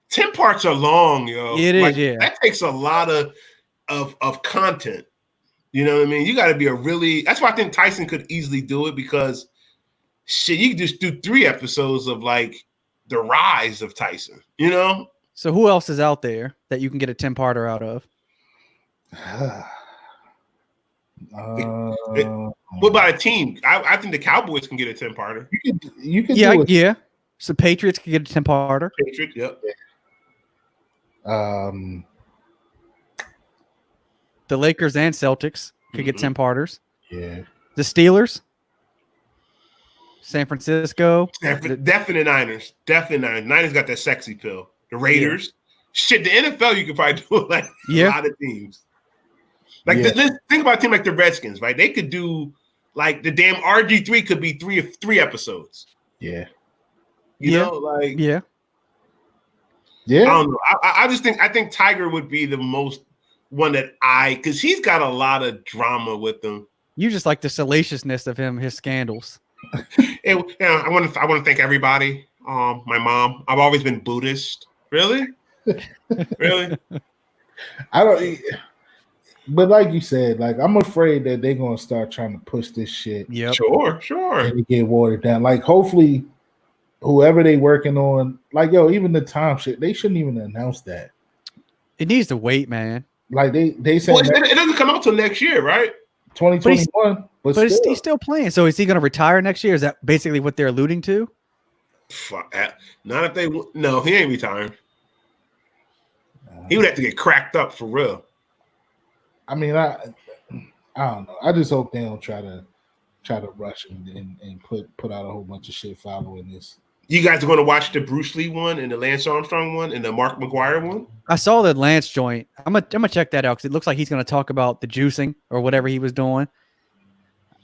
Speaker 3: 10 parts are long, yo.
Speaker 1: It is, yeah.
Speaker 3: That takes a lot of content. You know what I mean? You got to be that's why I think Tyson could easily do it, because shit, you could just do 3 episodes of like the rise of Tyson, you know?
Speaker 1: So who else is out there that you can get a 10-parter out of?
Speaker 3: What about a team? I think the Cowboys can get a 10-parter.
Speaker 2: You can
Speaker 1: yeah. So Patriots can get a 10-parter.
Speaker 3: Patriots, yep.
Speaker 1: The Lakers and Celtics could get 10-parters.
Speaker 2: Yeah.
Speaker 1: The Steelers, San Francisco,
Speaker 3: definite Niners. Niners got that sexy pill. The Raiders, shit. The NFL, you could probably do like a lot of teams. Like think about a team like the Redskins, right? They could do like the damn RG3 could be three episodes.
Speaker 2: Yeah.
Speaker 3: You know, like
Speaker 1: yeah.
Speaker 3: I don't know. I think Tiger would be the most one that because he's got a lot of drama with him.
Speaker 1: You just like the salaciousness of him, his scandals.
Speaker 3: I want to thank everybody. My mom. I've always been Buddhist. Really? Really?
Speaker 2: I don't. But like you said, like I'm afraid that they're gonna start trying to push this shit.
Speaker 3: Yeah. Sure.
Speaker 2: And get watered down. Like hopefully, whoever they working on, like yo, even the Tom shit, they shouldn't even announce that.
Speaker 1: It needs to wait, man.
Speaker 2: Like they said
Speaker 3: Well, it doesn't come out till next year, right?
Speaker 2: 2021, but
Speaker 1: But
Speaker 2: still.
Speaker 1: he's still playing. So is he going to retire next year? Is that basically what they're alluding to?
Speaker 3: Fuck that. Not if they. No, he ain't retiring. He would have to get cracked up for real.
Speaker 2: I mean, I don't know. I just hope they don't try to rush and put out a whole bunch of shit following this.
Speaker 3: You guys are going to watch the Bruce Lee one and the Lance Armstrong one and the Mark McGuire one?
Speaker 1: I saw the Lance joint. I'm gonna check that out because it looks like he's gonna talk about the juicing or whatever he was doing.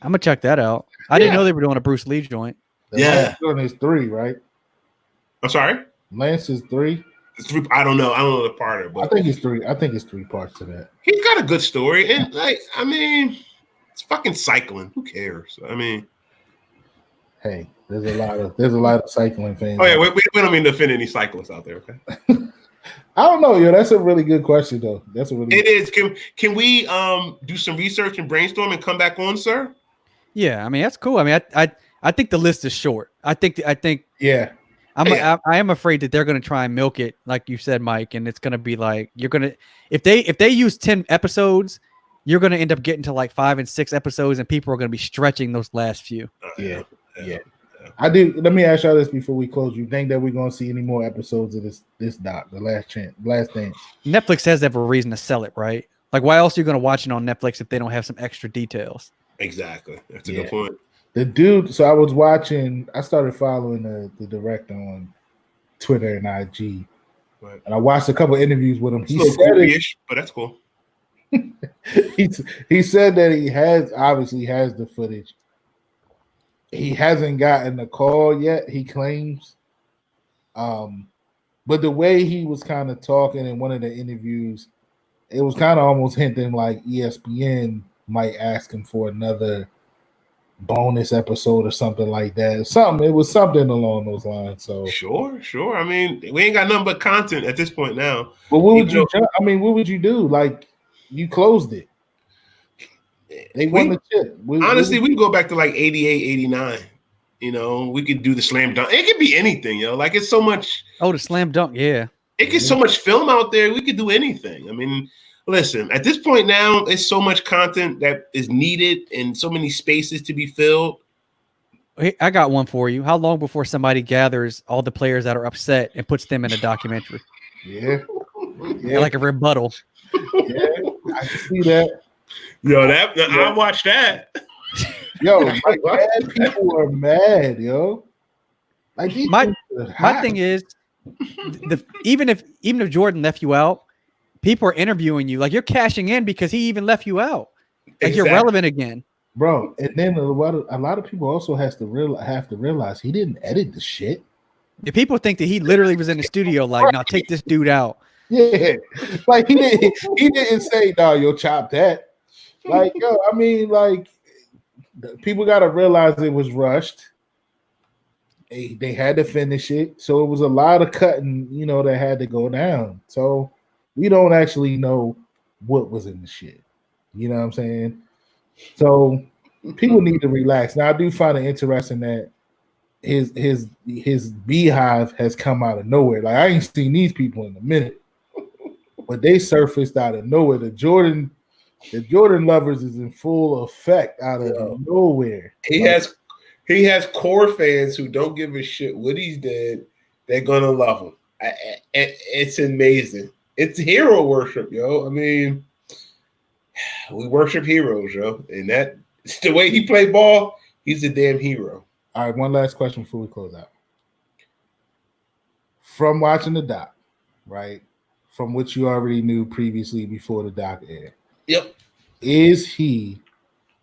Speaker 1: I'm gonna check that out. I didn't know they were doing a Bruce Lee joint.
Speaker 2: The last one is 3, right?
Speaker 3: I'm sorry?
Speaker 2: Lance is 3.
Speaker 3: It's 3. I don't know the part of it.
Speaker 2: I think it's 3. I think it's 3 parts to that.
Speaker 3: He's got a good story. And, I mean, it's fucking cycling. Who cares? I mean.
Speaker 2: Hey, there's a lot of cycling fans.
Speaker 3: Oh, yeah. We don't mean to offend any cyclists out there, okay?
Speaker 2: I don't know, yo. That's a really good question, though.
Speaker 3: It is. Can we do some research and brainstorm and come back on, sir?
Speaker 1: Yeah, I mean that's cool. I mean, I think the list is short. I think
Speaker 2: yeah.
Speaker 1: I am afraid that they're going to try and milk it, like you said, Mike, and it's going to be like you're going to if they use 10 episodes, you're going to end up getting to like 5 and 6 episodes, and people are going to be stretching those last few.
Speaker 2: Yeah. I do. Let me ask y'all this before we close. You think that we're going to see any more episodes of this doc, The Last Dance?
Speaker 1: Netflix has to have a reason to sell it, right? Like, why else are you going to watch it on Netflix if they don't have some extra details?
Speaker 3: Exactly. That's a good point.
Speaker 2: The dude. So I started following the director on Twitter and IG, right. And I watched a couple interviews with him. He said
Speaker 3: but that's cool.
Speaker 2: he said that he obviously has the footage. He hasn't gotten a call yet, he claims. But the way he was kind of talking in one of the interviews, it was kind of almost hinting like ESPN might ask him for another bonus episode or something like that. It was something along those lines. So
Speaker 3: sure. I mean, we ain't got nothing but content at this point now.
Speaker 2: But what would you do? Like, you closed it. They won the chip.
Speaker 3: Honestly, we can go back to like 88, 89. You know, we could do the slam dunk. It could be anything, yo. Like, it's so much.
Speaker 1: Oh, the slam dunk, yeah.
Speaker 3: It gets so much film out there. We could do anything. I mean, listen, at this point now, it's so much content that is needed and so many spaces to be filled.
Speaker 1: Hey, I got one for you. How long before somebody gathers all the players that are upset and puts them in a documentary?
Speaker 2: Yeah,
Speaker 1: like a rebuttal.
Speaker 2: Yeah, I can see that.
Speaker 3: Yo, I watched that.
Speaker 2: Yo, like, mad people are mad, yo. Like
Speaker 1: my thing is, even if Jordan left you out, people are interviewing you. Like, you're cashing in because he even left you out. Like, you're relevant again,
Speaker 2: bro. And then a lot of people also have to realize he didn't edit the shit.
Speaker 1: Yeah, people think that he literally was in the studio, like, now take this dude out.
Speaker 2: Yeah, like he didn't say, no, you'll chop that. Like, yo, I mean, like, people got to realize it was rushed. They had to finish it. So it was a lot of cutting, that had to go down. So we don't actually know what was in the shit. You know what I'm saying? So people need to relax. Now, I do find it interesting that his beehive has come out of nowhere. Like, I ain't seen these people in a minute. But they surfaced out of nowhere. The Jordan lovers is in full effect out of nowhere.
Speaker 3: He has core fans who don't give a shit what he's dead. They're gonna love him. It's amazing. It's hero worship, yo. I mean, we worship heroes, yo. And that's the way he played ball. He's a damn hero.
Speaker 2: All right, one last question before we close out. From watching the doc, right? From what you already knew previously before the doc aired.
Speaker 3: Yep.
Speaker 2: Is he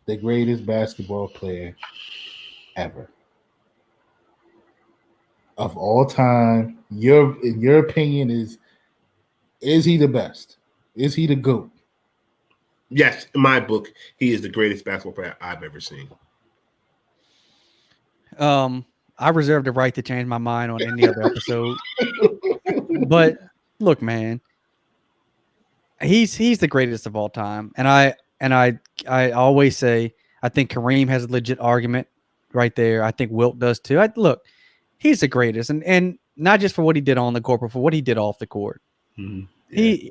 Speaker 2: the greatest basketball player ever? Of all time, in your opinion, is he the best? Is he the GOAT?
Speaker 3: Yes, in my book, he is the greatest basketball player I've ever seen.
Speaker 1: I reserve the right to change my mind on any other episode. But look, man, he's the greatest of all time. And I always say I think Kareem has a legit argument right there. I think Wilt does too. Look, he's the greatest, and not just for what he did on the court, but for what he did off the court.
Speaker 3: Mm-hmm.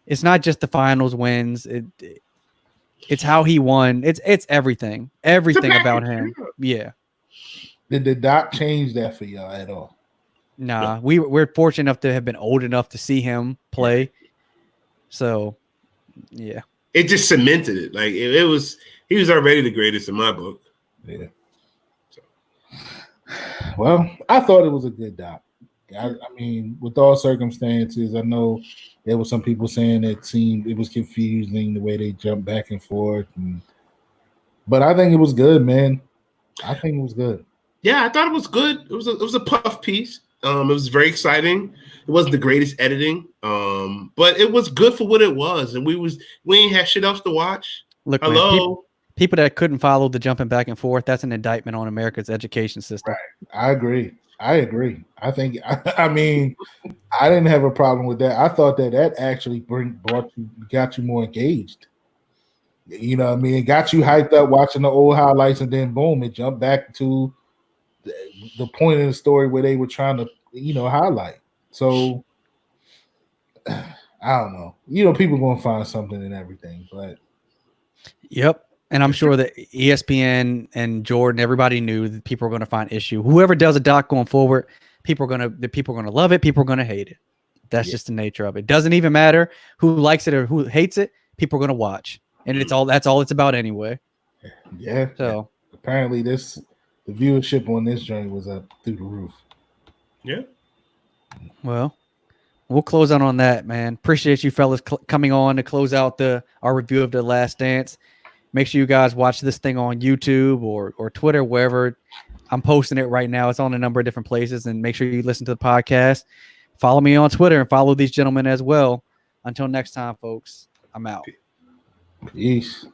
Speaker 1: It's not just the finals wins. It's how he won. It's everything about him. Yeah.
Speaker 2: Did the doc change that for y'all at all?
Speaker 1: Nah, we're fortunate enough to have been old enough to see him play. So, yeah.
Speaker 3: It just cemented it. Like he was already the greatest in my book.
Speaker 2: Yeah. So. Well, I thought it was a good doc. I mean, with all circumstances, I know there were some people saying it was confusing the way they jumped back and forth, but I think it was good, man. I think it was good.
Speaker 3: Yeah, I thought it was good. It was a puff piece. It was very exciting. It wasn't the greatest editing, but it was good for what it was, and we ain't had shit else to watch.
Speaker 1: Look,
Speaker 3: hello.
Speaker 1: Man, people that couldn't follow the jumping back and forth, that's an indictment on America's education system.
Speaker 2: Right. I agree. I think. I mean, I didn't have a problem with that. I thought that actually got you more engaged. You know what I mean? It got you hyped up watching the old highlights, and then boom, it jumped back to the point in the story where they were trying to, highlight. So I don't know. People gonna find something in everything, but
Speaker 1: yep. And I'm sure that ESPN and Jordan, everybody knew that people are going to find issue. Whoever does a doc going forward, people are going to love it. People are going to hate it. That's just the nature of it. Doesn't even matter who likes it or who hates it. People are going to watch, and that's all it's about anyway.
Speaker 2: Yeah.
Speaker 1: So
Speaker 2: apparently, the viewership on this journey was up through the roof.
Speaker 3: Yeah.
Speaker 1: Well, we'll close out on that, man. Appreciate you fellas coming on to close out our review of The Last Dance. Make sure you guys watch this thing on YouTube or Twitter, wherever. I'm posting it right now. It's on a number of different places. And make sure you listen to the podcast. Follow me on Twitter and follow these gentlemen as well. Until next time, folks, I'm out.
Speaker 2: Peace.